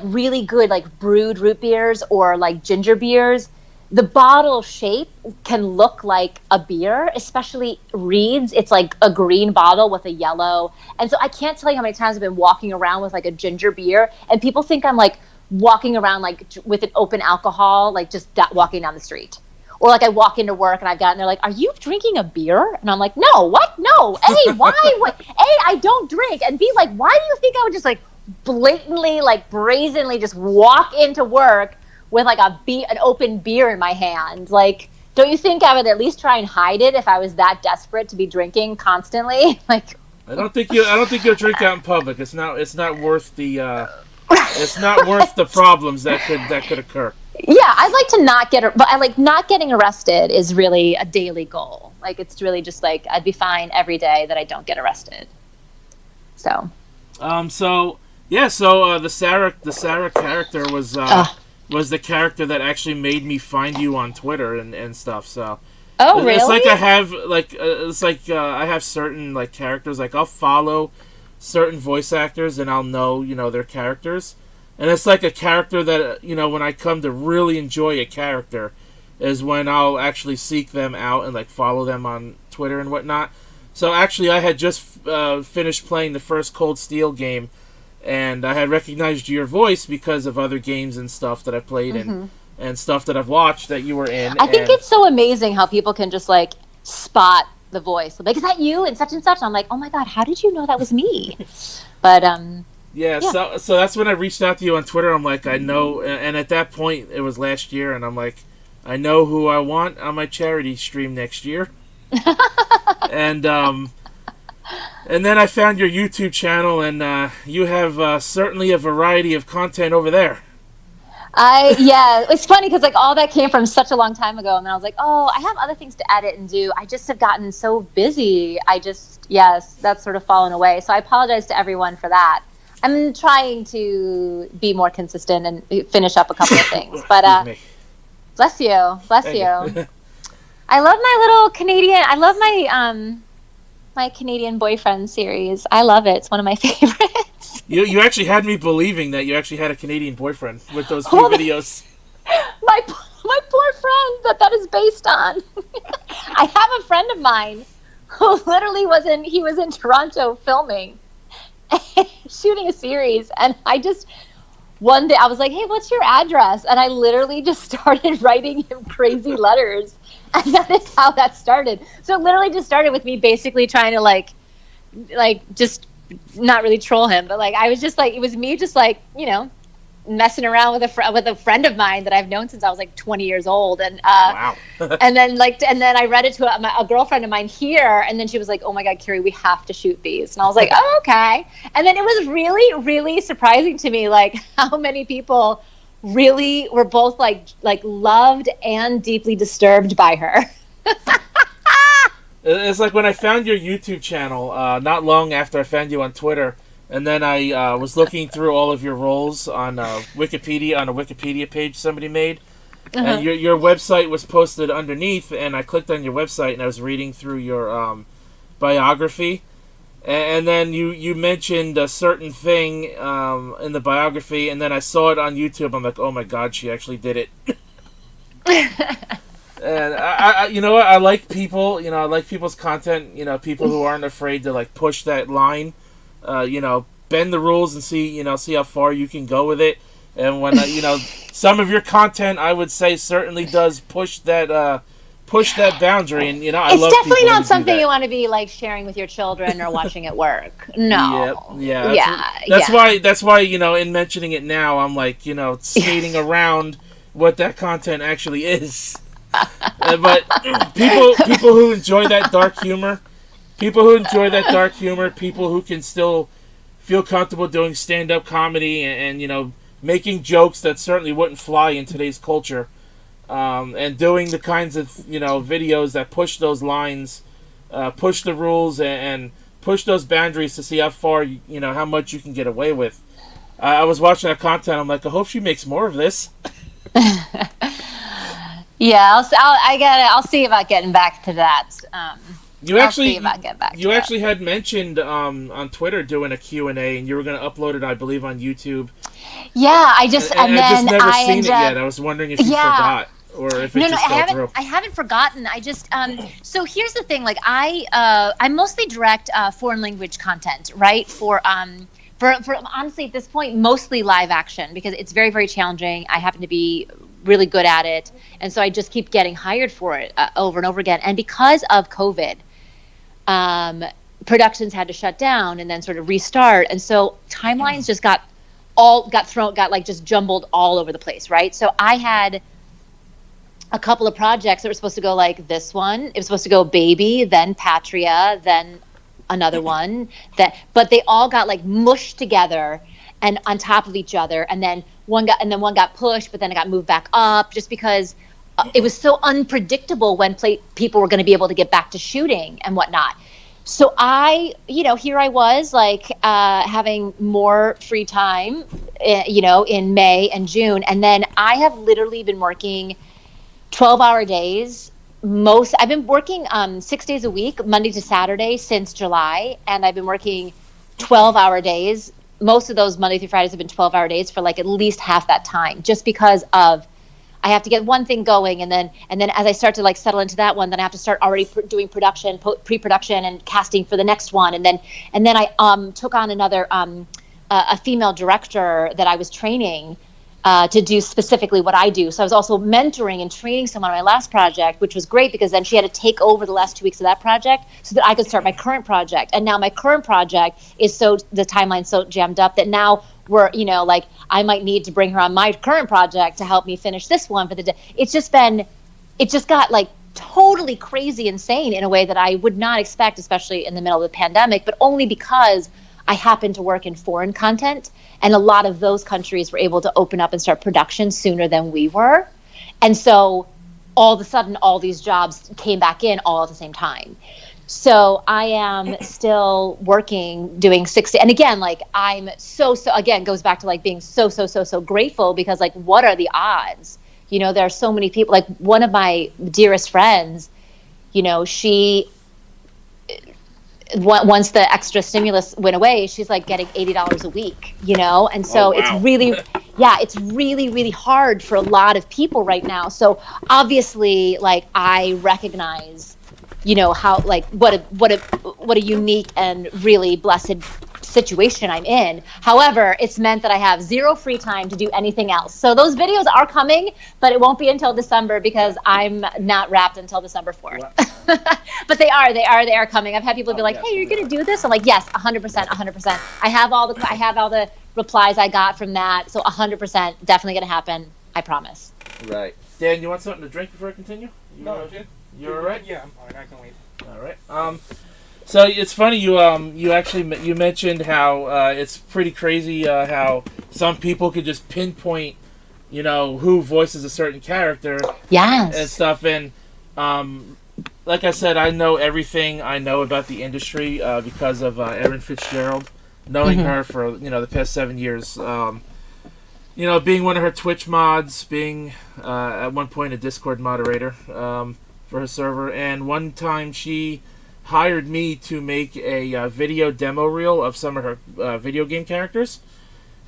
really good like brewed root beers or like ginger beers, the bottle shape can look like a beer, especially Reed's. It's like a green bottle with a yellow, and so I can't tell you how many times I've been walking around with like a ginger beer, and people think I'm like walking around like with an open alcohol, like just walking down the street. Or like I walk into work and they're like, are you drinking a beer? And I'm like, no, what? No. A, why? What? A, I don't drink. And B, like, why do you think I would just like blatantly, like brazenly just walk into work with like an open beer in my hand? Like, don't you think I would at least try and hide it if I was that desperate to be drinking constantly? Like, I don't think you'll drink out in public. It's not worth the it's not worth the problems that could occur. Yeah, I'd like to but I like not getting arrested is really a daily goal. Like it's really just like I'd be fine every day that I don't get arrested. So. The Sara character was the character that actually made me find you on Twitter and stuff. So. Oh really? It's like I have certain like characters. Like I'll follow certain voice actors and I'll know their characters. And it's like a character that, when I come to really enjoy a character is when I'll actually seek them out and, like, follow them on Twitter and whatnot. So, actually, I had just finished playing the first Cold Steel game, and I had recognized your voice because of other games and stuff that I played and stuff that I've watched that you were in. I think it's so amazing how people can just, like, spot the voice. Like, is that you? And such and such. And I'm like, oh, my God, how did you know that was me? But, Yeah, Yeah. so that's when I reached out to you on Twitter. I'm like, I know, and at that point it was last year, and I'm like, I know who I want on my charity stream next year, and then I found your YouTube channel, and you have certainly a variety of content over there. Yeah, it's funny because like all that came from such a long time ago, and then I was like, oh, I have other things to edit and do. I just have gotten so busy. Yes, that's sort of fallen away. So I apologize to everyone for that. I'm trying to be more consistent and finish up a couple of things. But Excuse me. bless you, bless Thank you. you. I love my little Canadian. I love my Canadian boyfriend series. I love it. It's one of my favorites. You actually had me believing that you actually had a Canadian boyfriend with those few Well, videos. my poor friend that is based on. I have a friend of mine who literally was in Toronto filming, shooting a series, and one day I was like, hey, what's your address? And I literally just started writing him crazy letters, and that is how that started. So it literally just started with me basically trying to like just not really troll him, but like I was just like, it was me just like, messing around with a friend of mine that I've known since I was like 20 years old, and Wow. and then I read it to a girlfriend of mine here, and then she was like, "Oh my God, Carrie, we have to shoot these," and I was like, "Oh, okay." And then it was really, really surprising to me, like how many people really were both like loved and deeply disturbed by her. It's like when I found your YouTube channel, not long after I found you on Twitter, and then I was looking through all of your roles on Wikipedia, on a Wikipedia page somebody made, and your website was posted underneath, and I clicked on your website, and I was reading through your biography, and then you mentioned a certain thing in the biography, and then I saw it on YouTube. I'm like, oh my God, she actually did it. And I you know what, I like people, I like people's content, people who aren't afraid to like push that line, bend the rules and see how far you can go with it. And when some of your content, I would say, certainly does push that boundary. And I It's love definitely people who not do something that. you want to be like sharing with your children or watching at work. No. Yeah. That's why in mentioning it now, I'm like skating around what that content actually is. But people who enjoy that dark humor, people who can still feel comfortable doing stand-up comedy and making jokes that certainly wouldn't fly in today's culture, and doing the kinds of videos that push those lines, push the rules, and push those boundaries to see how far how much you can get away with. I was watching that content. I'm like, I hope she makes more of this. Yeah, I'll see about getting back to that. You actually had mentioned on Twitter doing a Q&A, and you were going to upload it, I believe, on YouTube. Yeah, I just never seen it yet. I was wondering if you forgot or if it just fell through. I haven't forgotten. I just so here's the thing. Like I mostly direct foreign language content, right? For honestly at this point mostly live action, because it's very, very challenging. I happen to be really good at it, and so I just keep getting hired for it over and over again. And because of COVID, productions had to shut down and then sort of restart, and so timelines just got just jumbled all over the place, right? So I had a couple of projects that were supposed to go like this one. It was supposed to go Baby, then Patria, then another one, but they all got like mushed together and on top of each other, and then one got pushed, but then it got moved back up, just because it was so unpredictable when people were going to be able to get back to shooting and whatnot. So here I was like having more free time, in May and June, and then I have literally been working 12-hour days. I've been working 6 days a week, Monday to Saturday, since July, and I've been working 12-hour days. Most of those Monday through Fridays have been 12-hour days for like at least half that time, just because of I have to get one thing going, and then as I start to like settle into that one, then I have to start already doing production, pre-production, and casting for the next one, and then I took on another a female director that I was training to do specifically what I do. So I was also mentoring and training someone on my last project, which was great because then she had to take over the last 2 weeks of that project so that I could start my current project. And now my current project is the timeline's so jammed up that now we're, like I might need to bring her on my current project to help me finish this one for the day. It just got like totally crazy insane in a way that I would not expect, especially in the middle of the pandemic, but only because I happen to work in foreign content, and a lot of those countries were able to open up and start production sooner than we were. And so all of a sudden, all these jobs came back in all at the same time. So I am still working, doing 60. And again, like I'm again, goes back to like being so grateful because like, what are the odds? There are so many people, like one of my dearest friends, she, once the extra stimulus went away, she's like getting $80 a week, and so It's really, it's really, really hard for a lot of people right now. So obviously, like I recognize, how like what a unique and really blessed situation I'm in. However, it's meant that I have zero free time to do anything else. So those videos are coming, but it won't be until December because I'm not wrapped until December 4th. But they are coming. I've had people be like, "Hey, you're going to do this?" I'm like, "Yes, 100%. I have all the replies I got from that. So 100% definitely going to happen. I promise." Right. Dan, you want something to drink before I continue? You're all right? Yeah, I'm fine. I can wait. All right. So it's funny you mentioned how it's pretty crazy how some people could just pinpoint who voices a certain character and stuff, and like I said, I know everything I know about the industry because of Erin Fitzgerald, knowing her for the past 7 years, being one of her Twitch mods, being at one point a Discord moderator for her server, and one time she hired me to make a video demo reel of some of her video game characters.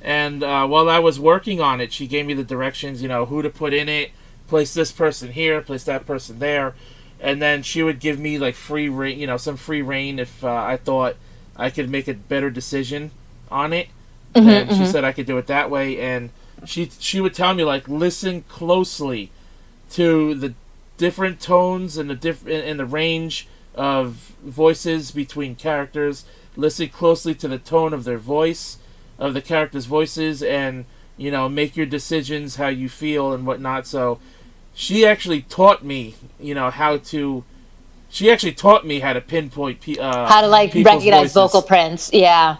And while I was working on it, she gave me the directions, who to put in it, place this person here, place that person there. And then she would give me like free reign, some free reign if I thought I could make a better decision on it. And she said I could do it that way. And she would tell me like, listen closely to the different tones and the range of voices between characters. Listen closely to the tone of their voice, of the characters' voices, and make your decisions how you feel and whatnot. So she actually taught me, how to pinpoint how to like recognize vocal prints. Yeah.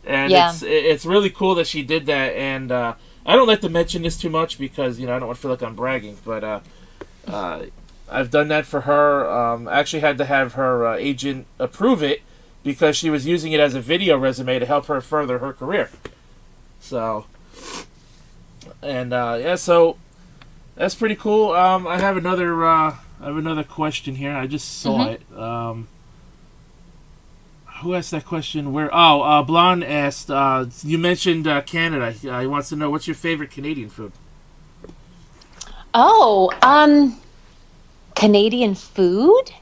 And it's really cool that she did that. And I don't like to mention this too much because I don't want to feel like I'm bragging, but I've done that for her. I actually had to have her agent approve it because she was using it as a video resume to help her further her career. So, and so that's pretty cool. I have another question here. I just saw it. Who asked that question? Where? Oh, Blonde asked. You mentioned Canada. He wants to know what's your favorite Canadian food. Oh, Canadian food?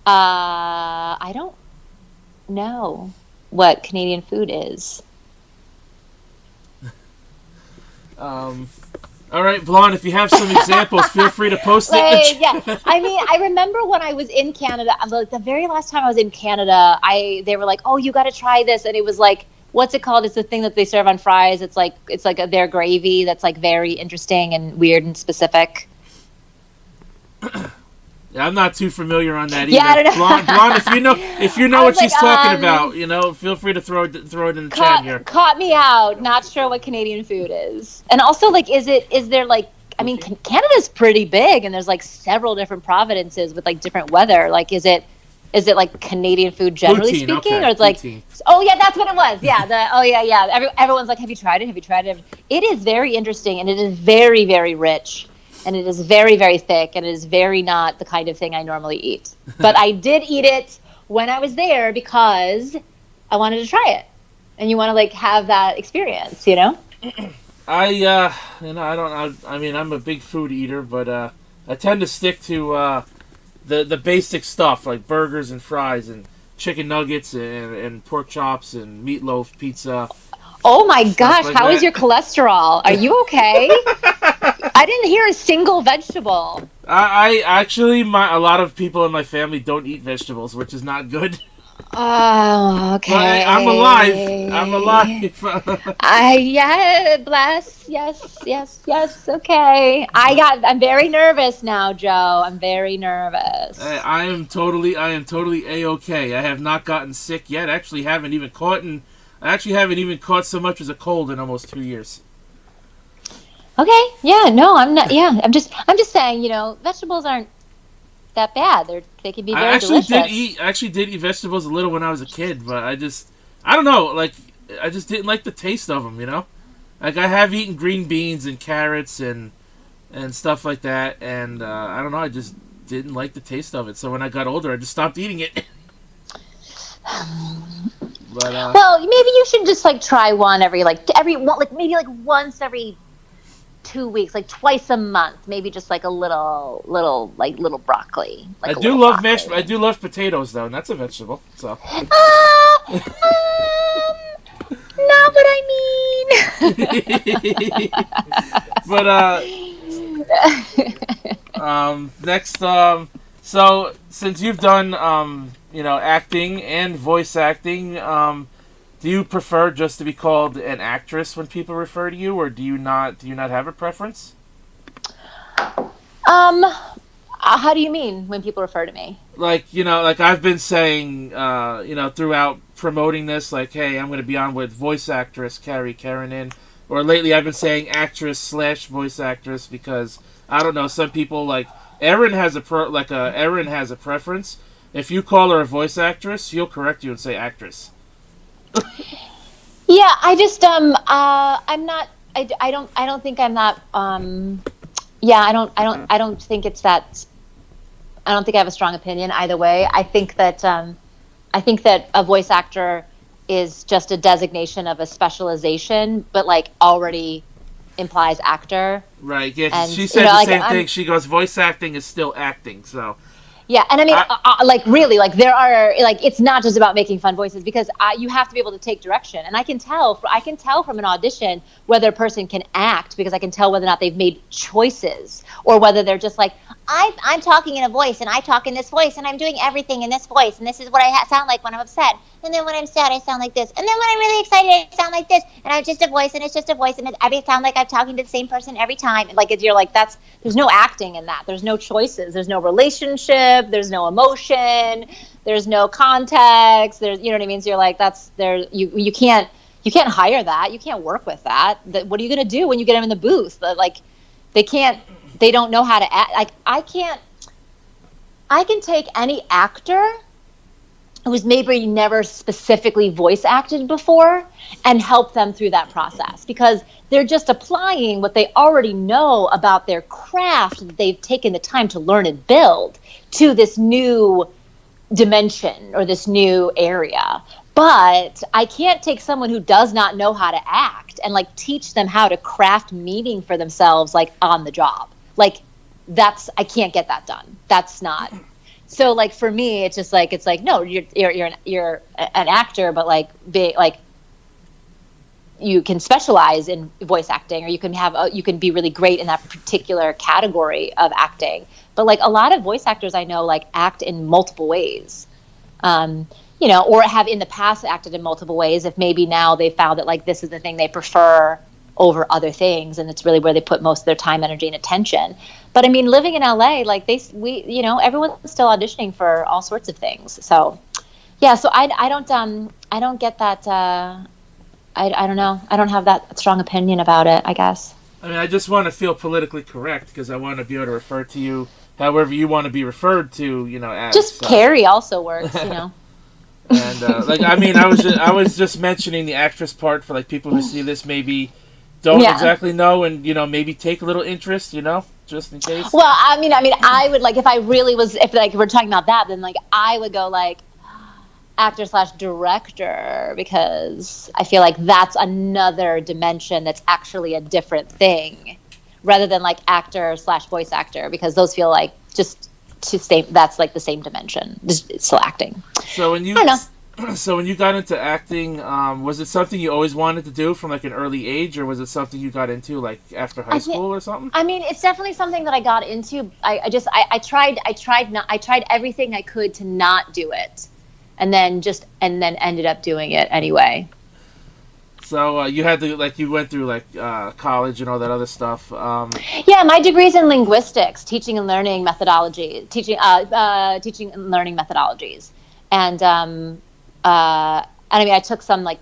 I don't know what Canadian food is. All right, Blonde, if you have some examples, feel free to post it. Yeah, I mean, I remember when I was in Canada, like the very last time I was in Canada, they were like, "Oh, you got to try this," and it was like, what's it called? It's the thing that they serve on fries. It's like their gravy that's like very interesting and weird and specific. Yeah, I'm not too familiar on that either. Yeah, I don't know. Blonde, if you know what she's talking about, feel free to throw it in the chat here. Caught me out. Not sure what Canadian food is. And also, like, is there like, I mean, Canada's pretty big, and there's like several different provinces with like different weather. Like, is it like Canadian food generally Poutine, speaking, okay. or it's like, Poutine. Oh yeah, that's what it was. Yeah, everyone's like, have you tried it? Have you tried it? It is very interesting, and it is very, very rich. And it is very, very thick, and it is very not the kind of thing I normally eat. But I did eat it when I was there because I wanted to try it. And you want to like have that experience, I mean, I'm a big food eater, but I tend to stick to the basic stuff like burgers and fries and chicken nuggets and pork chops and meatloaf, pizza, Oh my stuff gosh, like how is that. your cholesterol? Are you okay? I didn't hear a single vegetable. I actually, a lot of people in my family don't eat vegetables, which is not good. Oh, But hey, I'm alive. I'm okay. alive. Yeah, bless. Yes, yes, yes. Okay. I'm very nervous now, Joe. I'm very nervous. I am totally a-okay. I have not gotten sick yet. I actually haven't even caught so much as a cold in almost 2 years. Okay. Yeah, no, I'm not. Yeah, I'm just saying, vegetables aren't that bad. They can be very delicious. I actually did eat vegetables a little when I was a kid, but I don't know, like, I just didn't like the taste of them, you know? Like, I have eaten green beans and carrots and stuff like that, and I don't know, I just didn't like the taste of it. So when I got older, I just stopped eating it. But Well, maybe you should just like try one every one, like maybe like once every 2 weeks, like twice a month, maybe just like a little broccoli, like a little I broccoli. do love potatoes though, and that's a vegetable. So Not what I but mean. next so since you've done acting and voice acting, do you prefer just to be called an actress when people refer to you, or do you not have a preference? How do you mean when people refer to me? Like, like I've been saying, throughout promoting this, like, hey, I'm going to be on with voice actress Carrie Keranen, or lately I've been saying actress / voice actress because I don't know, some people like Erin has Erin has a preference. If you call her a voice actress, she'll correct you and say actress. Yeah, I just I'm not. I don't think I'm not. Yeah, I don't think it's that. I don't think I have a strong opinion either way. I think that a voice actor is just a designation of a specialization, but like already implies actor. Right. Yeah. And She said the like same thing. She goes, voice acting is still acting. So yeah, and I mean, I like really, like there are like it's not just about making fun voices because you have to be able to take direction, and I can tell from an audition whether a person can act because I can tell whether or not they've made choices or whether they're just like I'm talking in a voice and I talk in this voice and I'm doing everything in this voice and this is what I sound like when I'm upset, and then when I'm sad I sound like this, and then when I'm really excited I sound like this, and I'm just a voice and it's just a voice and I sound like I'm talking to the same person every time. Like you're like there's no acting in that. There's no choices. There's no relationship. There's no emotion. There's no context. There's, you know what I mean? So you're like, you can't hire that. You can't work with that. What are you going to do when you get them in the booth? Like, they don't know how to act. Like, I can take any actor who's maybe never specifically voice acted before and help them through that process because they're just applying what they already know about their craft that they've taken the time to learn and build to this new dimension or this new area. But I can't take someone who does not know how to act and like teach them how to craft meaning for themselves like on the job. Like I can't get that done. That's not. So like for me, it's just like no, you're an actor, but like you can specialize in voice acting, or you can be really great in that particular category of acting. But like a lot of voice actors I know like act in multiple ways, or have in the past acted in multiple ways. If maybe now they found that like this is the thing they prefer over other things, and it's really where they put most of their time, energy, and attention. But I mean, living in LA, like everyone's still auditioning for all sorts of things. So, yeah. So I don't get that. I don't know. I don't have that strong opinion about it, I guguess. I mean, I just want to feel politically correct because I want to be able to refer to you however you want to be referred to. As just Carrie also works. And like I mean, I was just mentioning the actress part for like people who see this maybe don't exactly know, and maybe take a little interest, just in case. Well, I mean, I would like if like we're talking about that, then like I would go like actor / director because I feel like that's another dimension that's actually a different thing rather than like actor / voice actor because those feel like just to stay. That's like the same dimension. It's still acting. So when you I don't know. So when you got into acting, was it something you always wanted to do from like an early age, or was it something you got into like after high I think, school or something? I mean, it's definitely something that I got into. I tried everything I could to not do it, and then ended up doing it anyway. So you had to like you went through like college and all that other stuff. Yeah, my degree's in linguistics, teaching and learning methodology, teaching and learning methodologies, and I mean, I took some like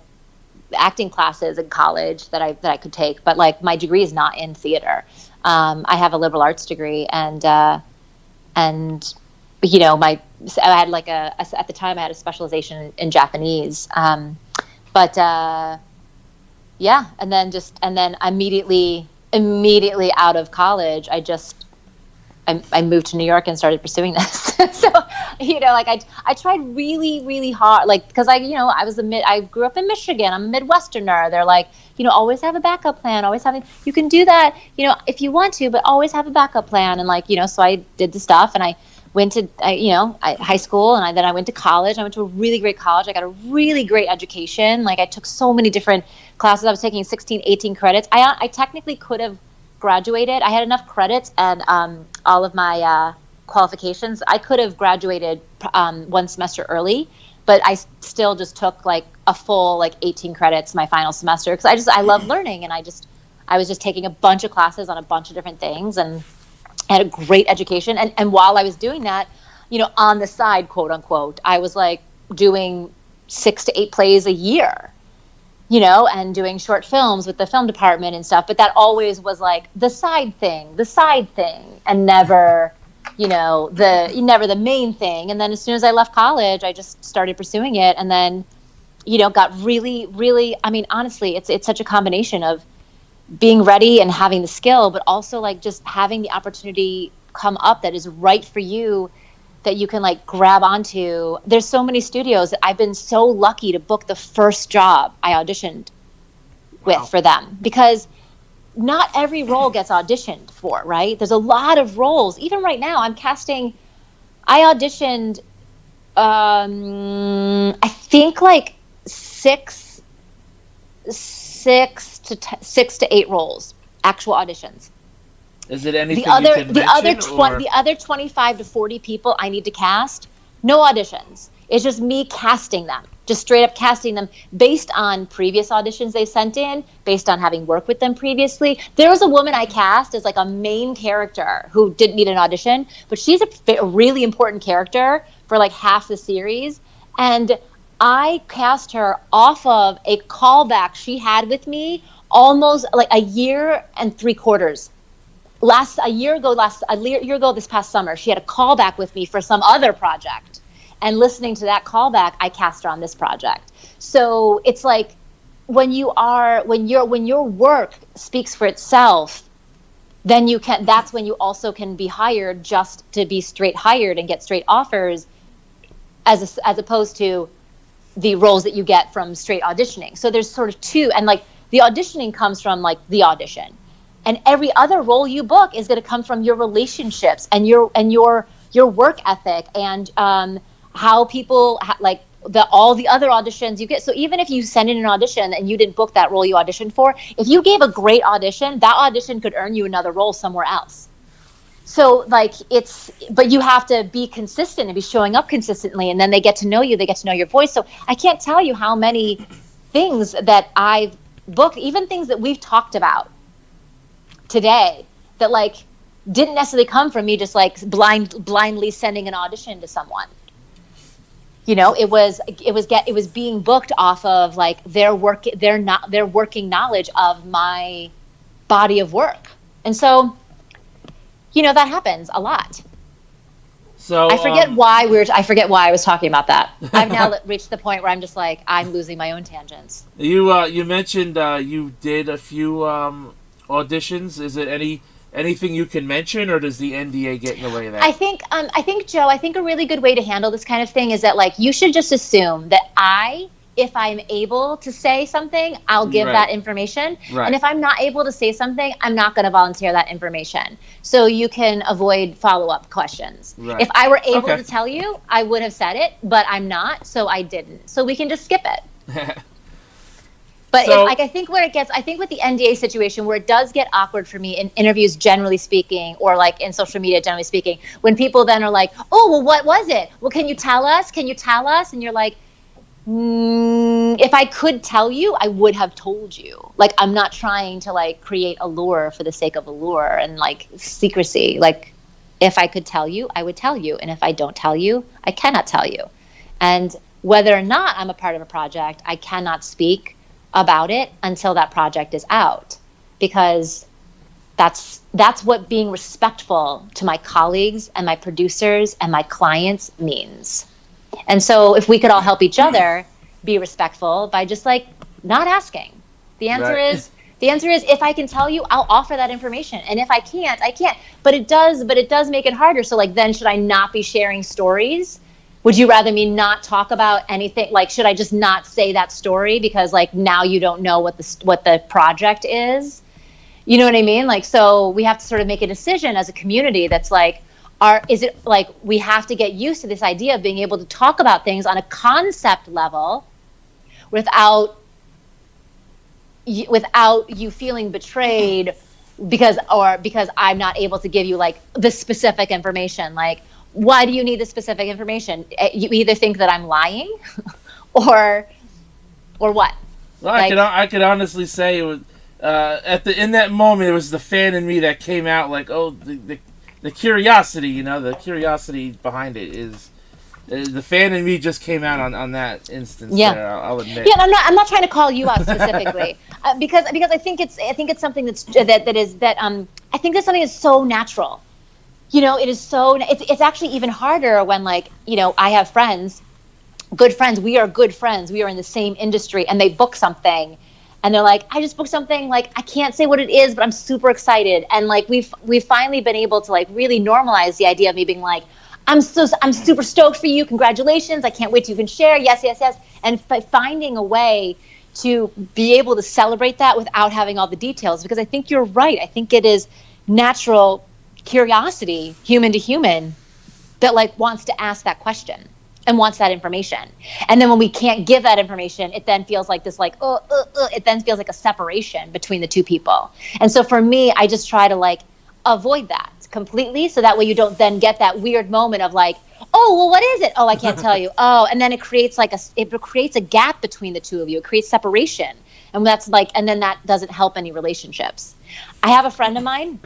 acting classes in college that I could take, but like my degree is not in theater. I have a liberal arts degree, and you know, I had like at the time I had a specialization in Japanese, but yeah, and then immediately out of college, I moved to New York and started pursuing this. So, you know, like I tried really, really hard, like, because I grew up in Michigan. I'm a Midwesterner. They're like, you know, always have a backup plan. You can do that, you know, if you want to, but always have a backup plan. And like, you know, so I did the stuff, and I went to, high school, and then I went to college. I went to a really great college. I got a really great education. Like, I took so many different classes. I was taking 16, 18 credits. I technically could have graduated. I had enough credits and all of my qualifications. I could have graduated one semester early, but I still just took like a full like 18 credits my final semester, because I love learning, and I was just taking a bunch of classes on a bunch of different things, and had a great education. And while I was doing that, you know, on the side, quote unquote, I was like doing 6 to 8 plays a year, you know, and doing short films with the film department and stuff. But that always was like the side thing, and never, never the main thing. And then as soon as I left college, I just started pursuing it. And then, you know, got really, really, I mean, honestly, it's such a combination of being ready and having the skill, but also like just having the opportunity come up that is right for you, that you can like grab onto. There's so many studios that I've been so lucky to book the first job I auditioned with for them, because not every role gets auditioned for, right? There's a lot of roles. Even right now, I auditioned, I think like six to eight roles, actual auditions. Is it anything you can mention? The other 25 to 40 people I need to cast, no auditions. It's just me casting them, just straight up casting them based on previous auditions they sent in, based on having worked with them previously. There was a woman I cast as like a main character who didn't need an audition, but she's a really important character for like half the series. And I cast her off of a callback she had with me almost like a year and 3/4. A year ago this past summer, she had a callback with me for some other project, and listening to that callback, I cast her on this project. So it's like when your work speaks for itself, then that's when you also can be hired just to be straight hired and get straight offers, as opposed to the roles that you get from straight auditioning. So there's sort of two, and like the auditioning comes from like the audition, and every other role you book is going to come from your relationships and your work ethic, and how people like all the other auditions you get. So even if you send in an audition and you didn't book that role you auditioned for, if you gave a great audition, that audition could earn you another role somewhere else. So like but you have to be consistent and be showing up consistently, and then they get to know you, they get to know your voice. So I can't tell you how many things that I've booked, even things that we've talked about today, that like didn't necessarily come from me just like blindly sending an audition to someone. You know, it was being booked off of like their working knowledge of my body of work. And so, you know, that happens a lot. So I forget why I was talking about that. I've now reached the point where I'm just like, I'm losing my own tangents. You mentioned you did a few auditions. Is it anything you can mention, or does the NDA get in the way of that? I think Joe, a really good way to handle this kind of thing is that like you should just assume that I if I'm able to say something, I'll give that information. And if I'm not able to say something, I'm not going to volunteer that information. So you can avoid follow-up questions. If I were able to tell you, I would have said it, but I'm not, so I didn't. So we can just skip it. But so, I think with the NDA situation, where it does get awkward for me in interviews, generally speaking, or like in social media, generally speaking, when people then are like, oh, well, what was it? Well, can you tell us? And you're like, if I could tell you, I would have told you. Like, I'm not trying to like create allure for the sake of allure and like secrecy. Like, if I could tell you, I would tell you. And if I don't tell you, I cannot tell you. And whether or not I'm a part of a project, I cannot speak about it until that project is out, because that's what being respectful to my colleagues and my producers and my clients means. And so if we could all help each other be respectful by just like not asking. The answer is if I can tell you, I'll offer that information. And if I can't, I can't. But it does make it harder. So like, then should I not be sharing stories? Would you rather me not talk about anything? Like, should I just not say that story because like now you don't know what the project is? You know what I mean? Like, so we have to sort of make a decision as a community that's like, is it like we have to get used to this idea of being able to talk about things on a concept level without you feeling betrayed because I'm not able to give you like the specific information. Like, why do you need the specific information? You either think that I'm lying or what? Well, like, I could honestly say it was in that moment, it was the fan in me that came out. Like, oh, the curiosity, the curiosity behind it is the fan in me just came out on that instance. Yeah, there, I'll admit. Yeah, and I'm not trying to call you out specifically because I think it's something I think that's something that's so natural. It is it's actually even harder when like, I have good friends. We are good friends. We are in the same industry, and they book something and they're like, I just booked something, like, I can't say what it is, but I'm super excited. And like, we've finally been able to like really normalize the idea of me being like, I'm super stoked for you. Congratulations. I can't wait till you can share. Yes. And finding a way to be able to celebrate that without having all the details, because I think you're right. I think it is natural curiosity, human to human, that like wants to ask that question and wants that information. And then when we can't give that information, it then feels like this like it then feels like a separation between the two people. And so for me, I just try to like avoid that completely, so that way you don't then get that weird moment of like, oh, well, what is it? Oh, I can't tell you. Oh, and then it creates a gap between the two of you. It creates separation. And that's like, and then that doesn't help any relationships. I have a friend of mine,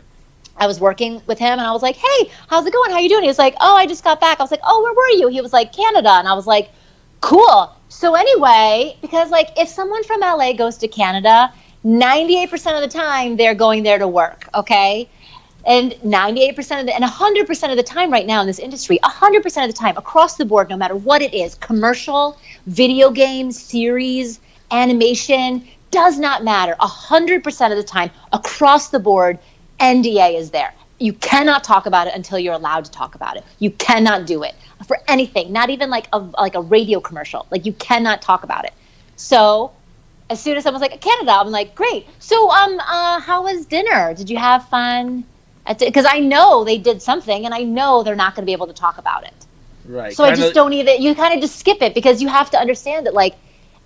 I was working with him and I was like, hey, how's it going? How you doing? He was like, oh, I just got back. I was like, oh, where were you? He was like, Canada. And I was like, cool. So anyway, because like if someone from LA goes to Canada, 98% of the time they're going there to work, okay? And 100% of the time right now in this industry, 100% of the time across the board, no matter what it is, commercial, video games, series, animation, does not matter. 100% of the time across the board, NDA is there. You cannot talk about it until you're allowed to talk about it. You cannot do it for anything, not even like a radio commercial. Like, you cannot talk about it. So as soon as someone's like, Canada, I'm like, great. So how was dinner? Did you have fun? Because I know they did something, and I know they're not going to be able to talk about it. Right. So I just don't even, you kind of just skip it, because you have to understand that, like,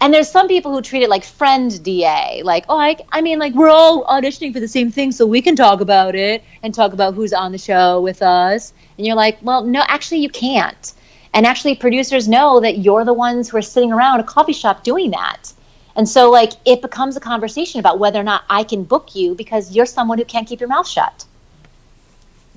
and there's some people who treat it like friend DA, like, oh, I mean, like, we're all auditioning for the same thing, so we can talk about it and talk about who's on the show with us. And you're like, well, no, actually you can't. And actually producers know that you're the ones who are sitting around a coffee shop doing that. And so, like, it becomes a conversation about whether or not I can book you because you're someone who can't keep your mouth shut.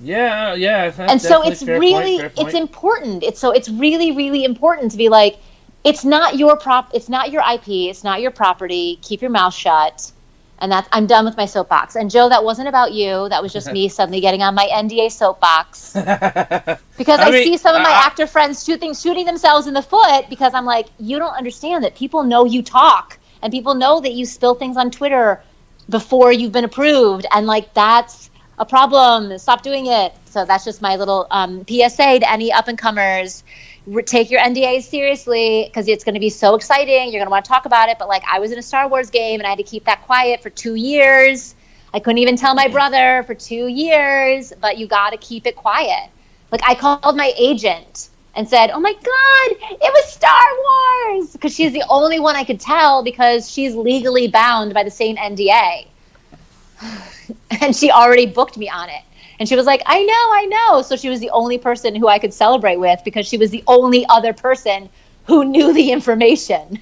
Yeah. And so it's really, it's important. It's really, really important to be like, it's not your it's not your IP, it's not your property. Keep your mouth shut. And I'm done with my soapbox. And Joe, that wasn't about you. That was just me suddenly getting on my NDA soapbox. Because I see some of my actor friends shooting themselves in the foot, because I'm like, you don't understand that people know you talk, and people know that you spill things on Twitter before you've been approved. And like, that's a problem. Stop doing it. So that's just my little PSA to any up and comers. take your NDAs seriously because it's going to be so exciting. You're going to want to talk about it. But like, I was in a Star Wars game and I had to keep that quiet for 2 years. I couldn't even tell my brother for 2 years, but you got to keep it quiet. Like, I called my agent and said, oh my God, it was Star Wars. Because she's the only one I could tell because she's legally bound by the same NDA. And she already booked me on it. And she was like, I know. So she was the only person who I could celebrate with because she was the only other person who knew the information.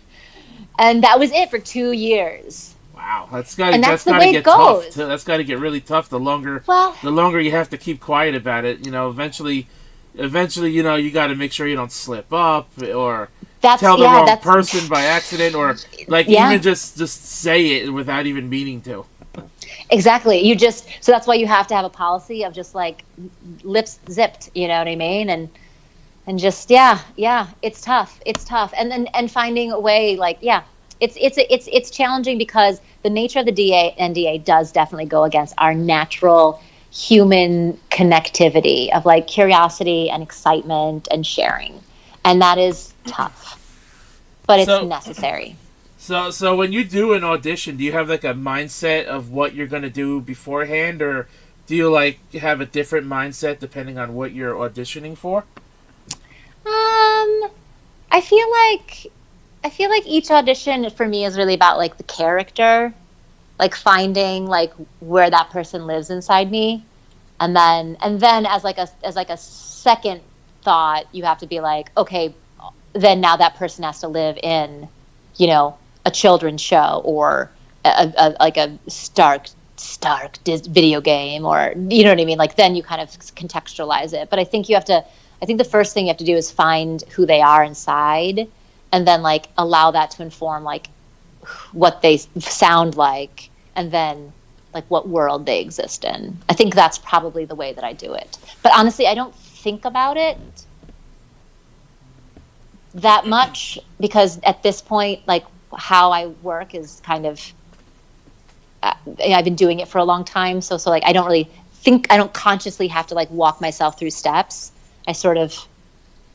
And that was it for 2 years. Wow, that's got to get tough. That's got to get really tough. The longer you have to keep quiet about it, eventually, you got to make sure you don't slip up or tell the wrong person by accident, or even just say it without even meaning to. Exactly. So that's why you have to have a policy of just like lips zipped, you know what I mean? And just, it's tough. It's tough. And finding a way, it's challenging because the nature of the NDA does definitely go against our natural human connectivity of like curiosity and excitement and sharing. And that is tough, but it's necessary. So when you do an audition, do you have like a mindset of what you're going to do beforehand, or do you like have a different mindset depending on what you're auditioning for? I feel like each audition for me is really about like the character, like finding like where that person lives inside me. And then as like a second thought, you have to be like, okay, then now that person has to live in, a children's show or a stark video game, or you know what I mean? Like then you kind of contextualize it. But I think the first thing you have to do is find who they are inside, and then like allow that to inform like what they sound like, and then like what world they exist in. I think that's probably the way that I do it. But honestly, I don't think about it that much because at this point, like how I work is kind of, I've been doing it for a long time. So like, I don't consciously have to like walk myself through steps. I sort of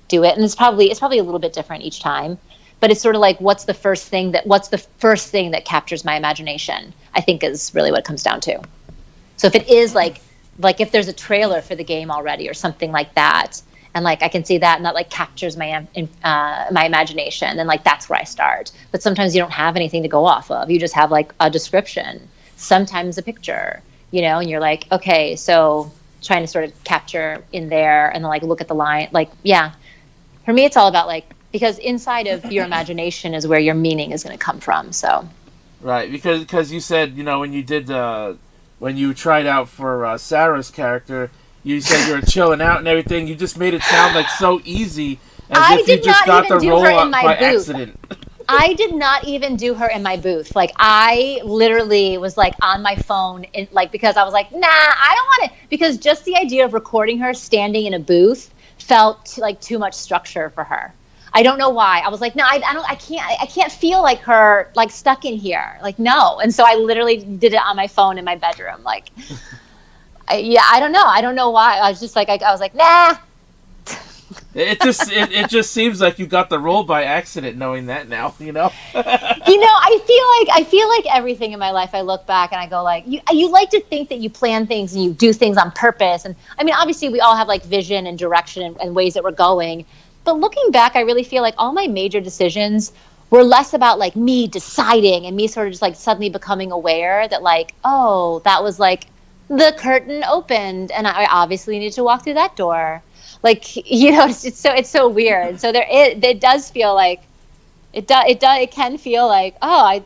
do it. And it's probably a little bit different each time, but it's sort of like, what's the first thing that captures my imagination, I think is really what it comes down to. So if it is like if there's a trailer for the game already or something like that, and like I can see that and that like captures my imagination, then like that's where I start. But sometimes you don't have anything to go off of. You just have like a description, sometimes a picture, and you're like, okay, so trying to sort of capture in there and then like look at the line. Like, yeah, for me, it's all about like, because inside of your imagination is where your meaning is going to come from. So. Right. Because you said, when you tried out for Sarah's character, you said you were chilling out and everything. You just made it sound like so easy, as if you just got the role by accident. I did not even do her in my booth. Like I literally was like on my phone, because I was like, nah, I don't want to. Because just the idea of recording her standing in a booth felt like too much structure for her. I don't know why. I was like, no, I can't feel like her like stuck in here. Like no. And so I literally did it on my phone in my bedroom. Like. I don't know. I don't know why. I was just like, I was like, nah. It just seems like you got the role by accident, knowing that now. I feel like everything in my life, I look back and I go like, you like to think that you plan things and you do things on purpose. And I mean, obviously we all have like vision and direction and ways that we're going. But looking back, I really feel like all my major decisions were less about like me deciding and me sort of just like suddenly becoming aware that like, oh, that was like, the curtain opened and I obviously need to walk through that door. Like, it's so weird. So it does feel like it can feel like, oh,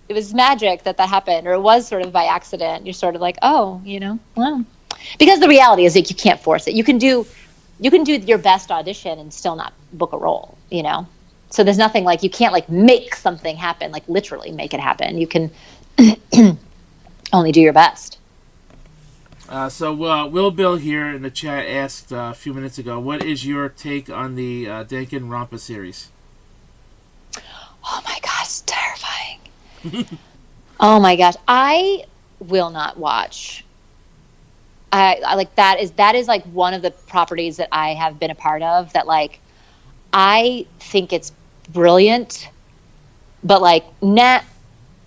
it was magic that happened, or it was sort of by accident. You're sort of like, oh, well, because the reality is that you can't force it. You can do your best audition and still not book a role, So there's nothing like, you can't like make something happen, like literally make it happen. You can only do your best. So Will Bill here in the chat asked a few minutes ago, what is your take on the Danganronpa series? Oh my gosh, it's terrifying. Oh my gosh, I will not watch. I like that is like one of the properties that I have been a part of that like I think it's brilliant, but like nah,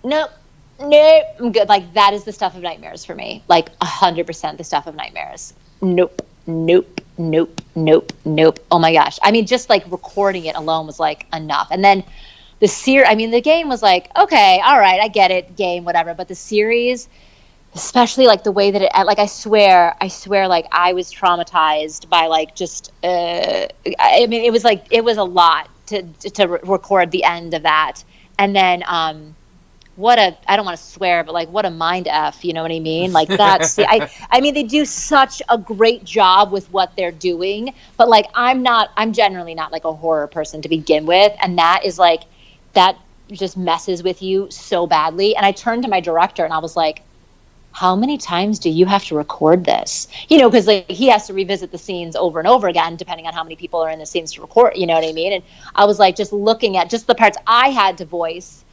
nope, nope, I'm good. Like that is the stuff of nightmares for me. Like 100% the stuff of nightmares. Nope, nope, nope, nope, nope. Oh my gosh. I mean, just like recording it alone was like enough. And then the game was like, okay, all right, I get it, game, whatever. But the series, especially like the way that like I swear like I was traumatized by like just I mean it was a lot to record the end of that. And then I don't want to swear, but like what a mind F, you know what I mean? Like that's I mean they do such a great job with what they're doing, but like I'm generally not like a horror person to begin with, and that is like that just messes with you so badly. And I turned to my director and I was like, how many times do you have to record this? You know, because like he has to revisit the scenes over and over again, depending on how many people are in the scenes to record, you know what I mean? And I was like, just looking at just the parts I had to voice,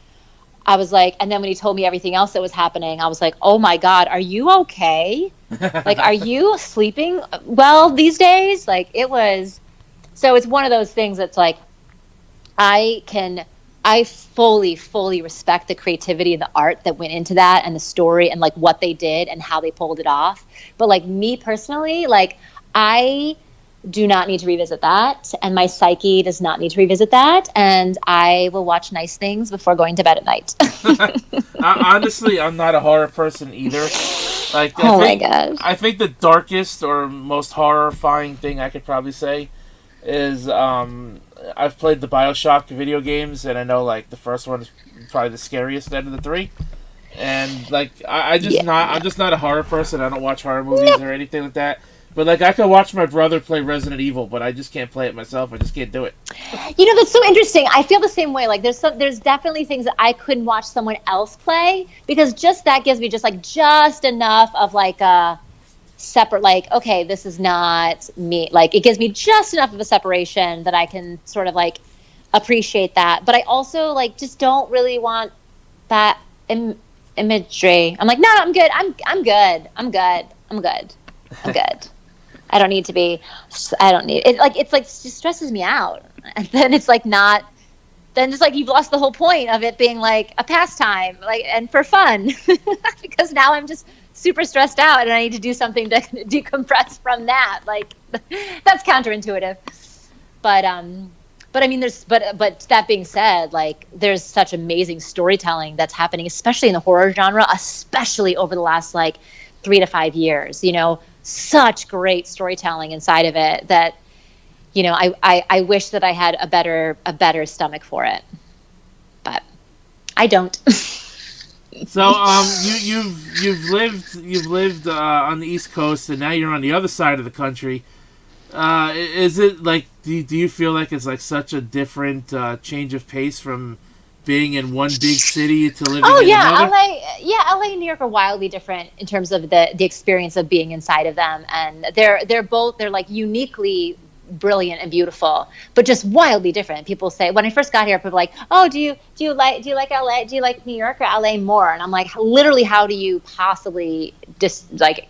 I was like, and then when he told me everything else that was happening, I was like, oh my God, are you okay? Like, are you sleeping well these days? Like so it's one of those things that's like, I fully respect the creativity and the art that went into that and the story and like what they did and how they pulled it off. But like me personally, like I do not need to revisit that, and my psyche does not need to revisit that, and I will watch nice things before going to bed at night. Honestly, I'm not a horror person either. Like, My gosh. I think the darkest or most horrifying thing I could probably say is I've played the BioShock video games, and I know like the first one is probably the scariest out of the three. And like I'm just not a horror person. I don't watch horror movies or anything like that. But like I could watch my brother play Resident Evil, but I just can't play it myself. I just can't do it. You know, that's so interesting. I feel the same way. Like there's definitely things that I couldn't watch someone else play, because just that gives me just enough of like a separate, like, okay, this is not me. Like it gives me just enough of a separation that I can sort of like appreciate that. But I also like just don't really want that imagery. I'm like, no, I'm good. I'm good. I'm good. I'm good. I'm good. I don't need to be. I don't need it. Like it's like it just stresses me out, and then it's like not. Then it's like you've lost the whole point of it being like a pastime, like and for fun, because now I'm just super stressed out and I need to do something to decompress from that. Like that's counterintuitive, but I mean, but that being said, like there's such amazing storytelling that's happening, especially in the horror genre, especially over the last like 3 to 5 years. You know, such great storytelling inside of it that, you know, I wish that I had a better stomach for it, but I don't. So you've lived on the East Coast, and now you're on the other side of the country. Is it like do you feel like it's like such a different change of pace from being in one big city to living in another? LA and New York are wildly different in terms of the experience of being inside of them, and they're like uniquely brilliant and beautiful, but just wildly different. People say, when I first got here, people were like, oh, do you like LA? Do you like New York or LA more? And I'm like, literally, how do you possibly just like,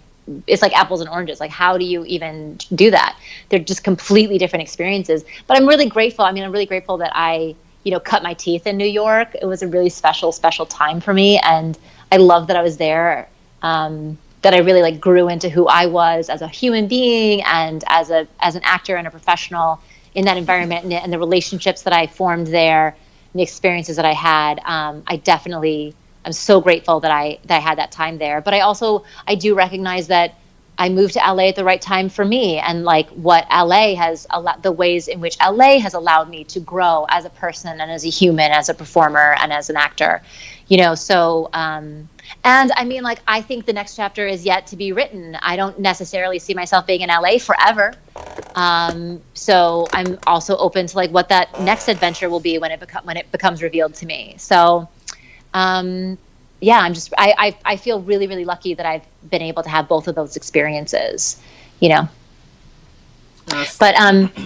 it's like apples and oranges. Like, how do you even do that? They're just completely different experiences. But I'm really grateful. I mean, I'm really grateful that I, you know, cut my teeth in New York. It was a really special time for me. And I love that I was there. That I really like grew into who I was as a human being and as an actor and a professional in that environment, and the relationships that I formed there and the experiences that I had. I'm so grateful that I had that time there. But I do recognize that I moved to LA at the right time for me, and like what LA has allowed, the ways in which LA has allowed me to grow as a person and as a human, as a performer and as an actor, you know, so, and I mean, like, I think the next chapter is yet to be written. I don't necessarily see myself being in LA forever. So I'm also open to like what that next adventure will be when it becomes revealed to me. So, yeah, I feel really, really lucky that I've been able to have both of those experiences, you know. But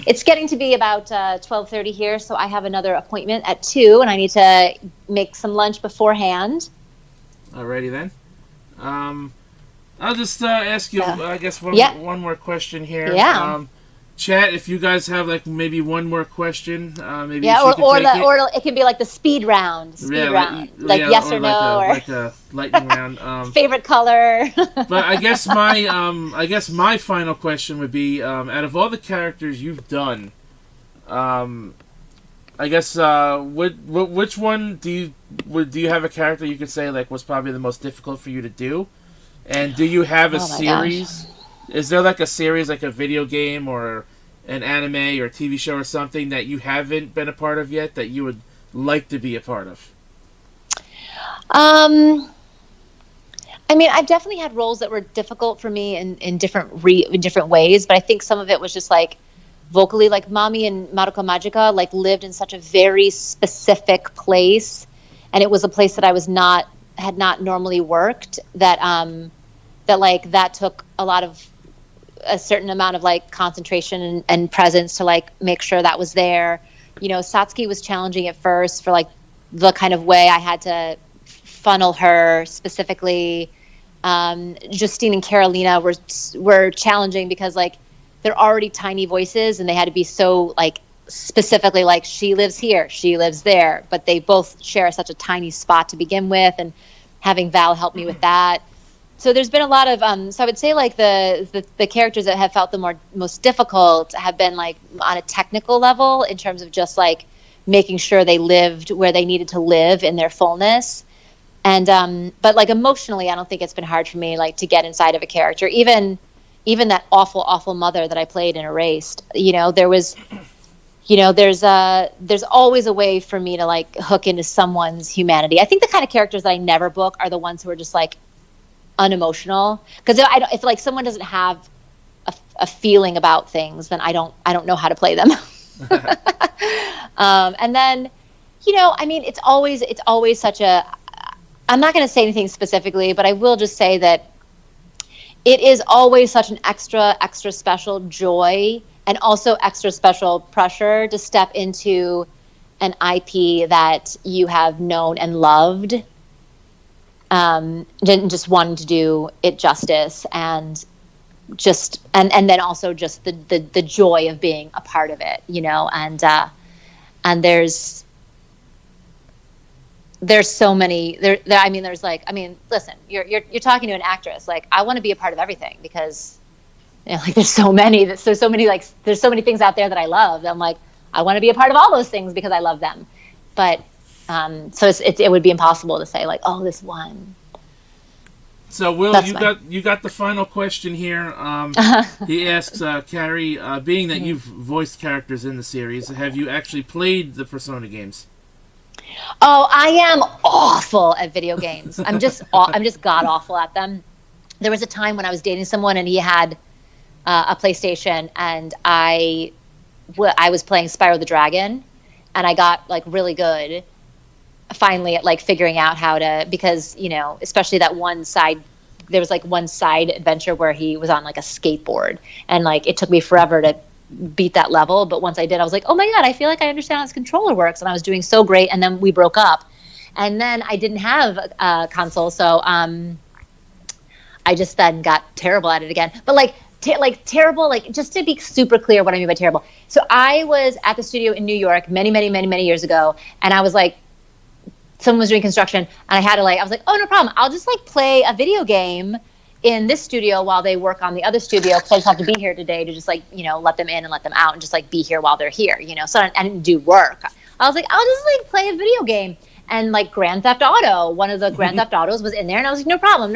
it's getting to be about 12:30 here, so I have another appointment at 2, and I need to make some lunch beforehand. Alrighty then. I'll just ask you, I guess, Yeah. one more question here. Yeah. Chat, if you guys have like maybe one more question, maybe Yeah, she could take it. or it can be like the speed round. Yeah, Like yes or or no, or like a lightning round. favorite color. But I guess my final question would be, out of all the characters you've done, I guess which one do you have a character you could say like was probably the most difficult for you to do, and do you have a Oh my series? Is there like a series, like a video game or an anime or TV show or something that you haven't been a part of yet that you would like to be a part of? I mean, I've definitely had roles that were difficult for me in different ways, but I think some of it was just like vocally, like Mami and Madoka Magica, like lived in such a very specific place, and it was a place that I had not normally worked. That took a certain amount of like concentration and presence to like make sure that was there. You know, Satsuki was challenging at first for like the kind of way I had to funnel her specifically. Justine and Carolina were challenging because like they're already tiny voices and they had to be so like specifically like she lives here, she lives there, but they both share such a tiny spot to begin with, and having Val help me with that. So there's been a lot of so I would say like the characters that have felt the most difficult have been like on a technical level in terms of just like making sure they lived where they needed to live in their fullness. And but like emotionally, I don't think it's been hard for me like to get inside of a character. Even that awful mother that I played in Erased, you know, there's always a way for me to like hook into someone's humanity. I think the kind of characters that I never book are the ones who are just like unemotional, because if like someone doesn't have a feeling about things, then I don't know how to play them. And then, you know, I mean, it's always such a, I'm not going to say anything specifically, but I will just say that it is always such an extra special joy and also extra special pressure to step into an IP that you have known and loved, just wanting to do it justice, and just and then also just the joy of being a part of it, you know, and there's so many listen, you're talking to an actress, like I want to be a part of everything, because you know, like there's so many things out there that I love. I'm like, I want to be a part of all those things because I love them. But so it would be impossible to say like, oh, this one. So Will, you got the final question here. He asks, Carrie, being that you've voiced characters in the series, have you actually played the Persona games? Oh, I am awful at video games. I'm just god awful at them. There was a time when I was dating someone and he had a PlayStation, and I was playing Spyro the Dragon, and I got like really good finally at like figuring out how to, because, you know, especially that one side adventure where he was on like a skateboard, and like it took me forever to beat that level, but once I did, I was like, oh my god, I feel like I understand how this controller works, and I was doing so great. And then we broke up, and then I didn't have a console, so I just then got terrible at it again. But like terrible, like just to be super clear what I mean by terrible. So I was at the studio in New York many years ago, and I was like, someone was doing construction, and I was like, oh, no problem, I'll just like play a video game in this studio while they work on the other studio, because I just have to be here today to just like, you know, let them in and let them out and just like be here while they're here, you know. So I didn't do work. I was like, I'll just like play a video game. And like Grand Theft Auto, one of the Grand Theft Autos was in there, and I was like, no problem.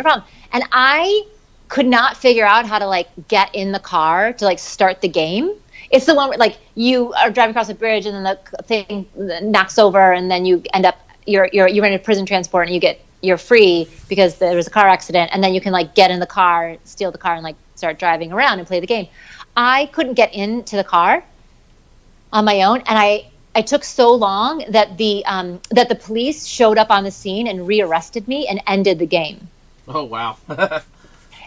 And I could not figure out how to like get in the car to like start the game. It's the one where like you are driving across a bridge and then the thing knocks over, and then you end up, you're in a prison transport, and you're free because there was a car accident, and then you can like get in the car, steal the car, and like start driving around and play the game. I couldn't get into the car on my own, and I took so long that the police showed up on the scene and rearrested me and ended the game. Oh wow.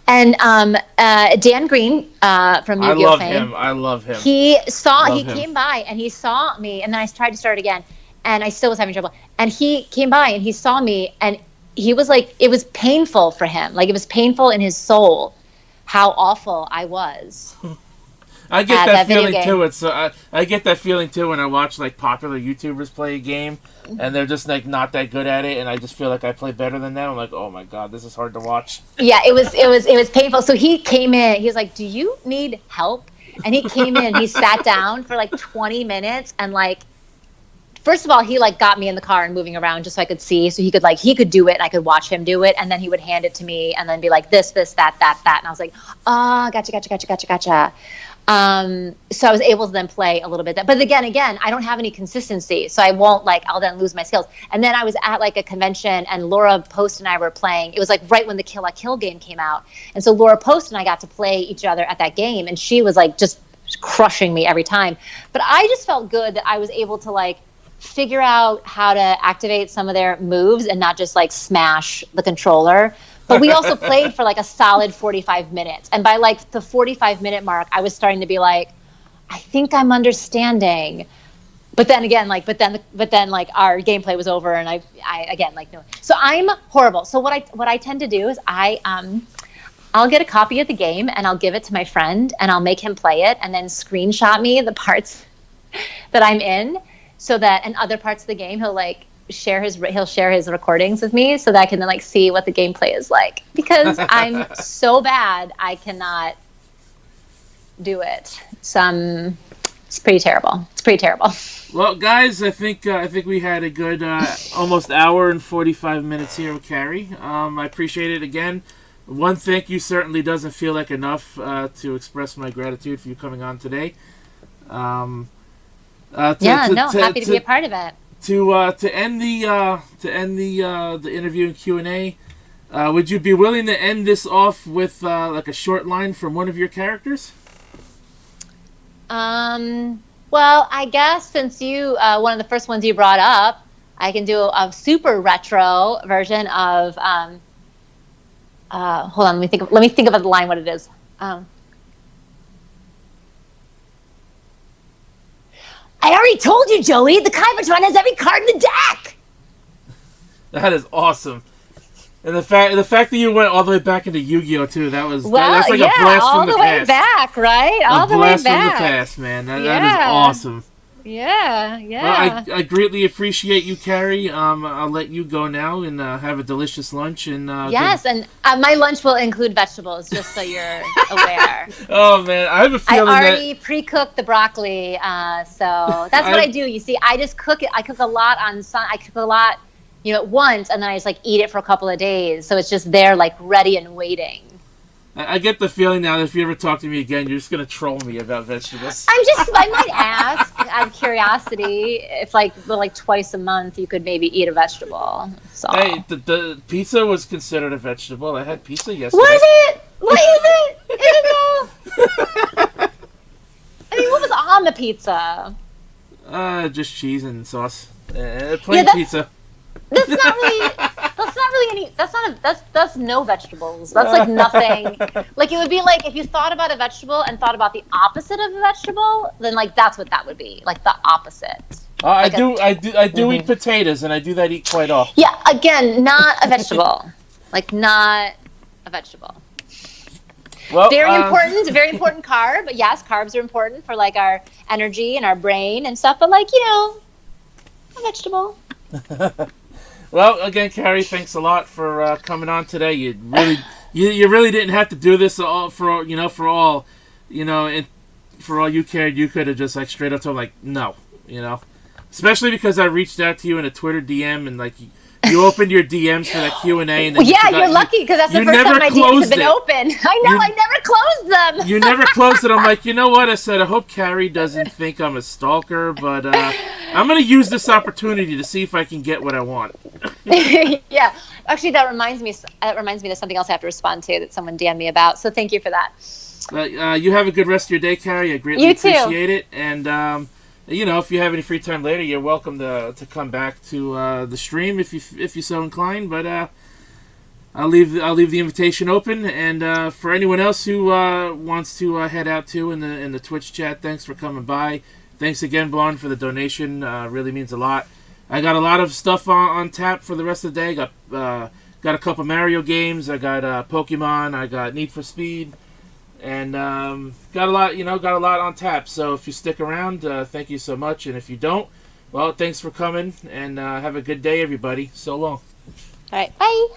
And Dan Green from Yuigoh fame, I love him. He came by and he saw me, and then I tried to start again, and I still was having trouble. And he came by and he saw me, and he was like, it was painful for him. Like, it was painful in his soul how awful I was. I get that feeling too. I get that feeling too when I watch like popular YouTubers play a game and they're just like not that good at it, and I just feel like I play better than them. I'm like, oh my god, this is hard to watch. Yeah, it was painful. So he came in. He was like, "Do you need help?" And he came in. He sat down for like 20 minutes, and like, first of all, he like got me in the car and moving around just so I could see, so he could do it, and I could watch him do it, and then he would hand it to me, and then be like, this, that, and I was like, oh, gotcha. So I was able to then play a little bit. But again, I don't have any consistency, so I won't I'll then lose my skills. And then I was at like a convention, and Laura Post and I were playing. It was like right when the Kill la Kill game came out, and so Laura Post and I got to play each other at that game, and she was like just crushing me every time. But I just felt good that I was able to like figure out how to activate some of their moves and not just like smash the controller. But we also played for like a solid 45 minutes. And by like the 45-minute mark, I was starting to be like, I think I'm understanding. But then again, like our gameplay was over, and I again, like, no. So I'm horrible. So what I tend to do is I'll get a copy of the game and I'll give it to my friend and I'll make him play it and then screenshot me the parts that I'm in, so that in other parts of the game he'll share his recordings with me so that I can then like see what the gameplay is like, because I'm so bad I cannot do it. So it's pretty terrible. Well, guys, I think we had a good almost hour and 45 minutes here with Carrie. I appreciate it again. One thank you certainly doesn't feel like enough to express my gratitude for you coming on today. Happy to be a part of it. To end the interview and Q&A, would you be willing to end this off with like a short line from one of your characters? Well, I guess since you one of the first ones you brought up, I can do a super retro version of hold on, let me think of the line, what it is. I already told you, Joey, the Kaibatron has every card in the deck! That is awesome. And the fact that you went all the way back into Yu-Gi-Oh! Too, that's like a blast from the past. All the way back, right? All the way back. A blast from the past, man. That is awesome. Yeah. Well, I greatly appreciate you, Carrie. I'll let you go now and have a delicious lunch. And yes, and my lunch will include vegetables, just so you're aware. Oh man, I have a feeling I already pre-cooked the broccoli, so that's what I do. You see, I just cook it. I cook a lot at once, and then I just like eat it for a couple of days. So it's just there, like ready and waiting. I get the feeling now that if you ever talk to me again, you're just going to troll me about vegetables. I might ask out of curiosity if like twice a month you could maybe eat a vegetable. So. Hey, the pizza was considered a vegetable. I had pizza yesterday. Was it? What is it? I mean, what was on the pizza? Just cheese and sauce. Plain pizza. That's not really that's no vegetables. That's like nothing. Like it would be like if you thought about a vegetable and thought about the opposite of a vegetable, then like that's what that would be. Like the opposite. I do eat potatoes, and I do that eat quite often. Yeah, again, not a vegetable. Like not a vegetable. Well, very important carb. But yes, carbs are important for like our energy and our brain and stuff. But like a vegetable. Well, again, Carrie, thanks a lot for coming on today. You really didn't have to do this for all you cared. You could have just like straight up told like no, especially because I reached out to you in a Twitter DM and like you opened your DMs for that Q&A. And then you're lucky because that's the first time my DMs have been open. I know, I never closed them. You never closed it. I'm like, you know what? I said, I hope Carrie doesn't think I'm a stalker, but I'm going to use this opportunity to see if I can get what I want. Yeah. Actually, that reminds me of something else I have to respond to that someone DM'd me about. So thank you for that. You have a good rest of your day, Carrie. I greatly appreciate it. And, if you have any free time later, you're welcome to come back to the stream if you so inclined. But I'll leave the invitation open. And for anyone else who wants to head out to in the Twitch chat, thanks for coming by. Thanks again, Blonde, for the donation. Really means a lot. I got a lot of stuff on tap for the rest of the day. I got got a couple Mario games. I got Pokemon. I got Need for Speed, and got a lot. Got a lot on tap. So if you stick around, thank you so much. And if you don't, well, thanks for coming, and have a good day, everybody. So long. All right, bye.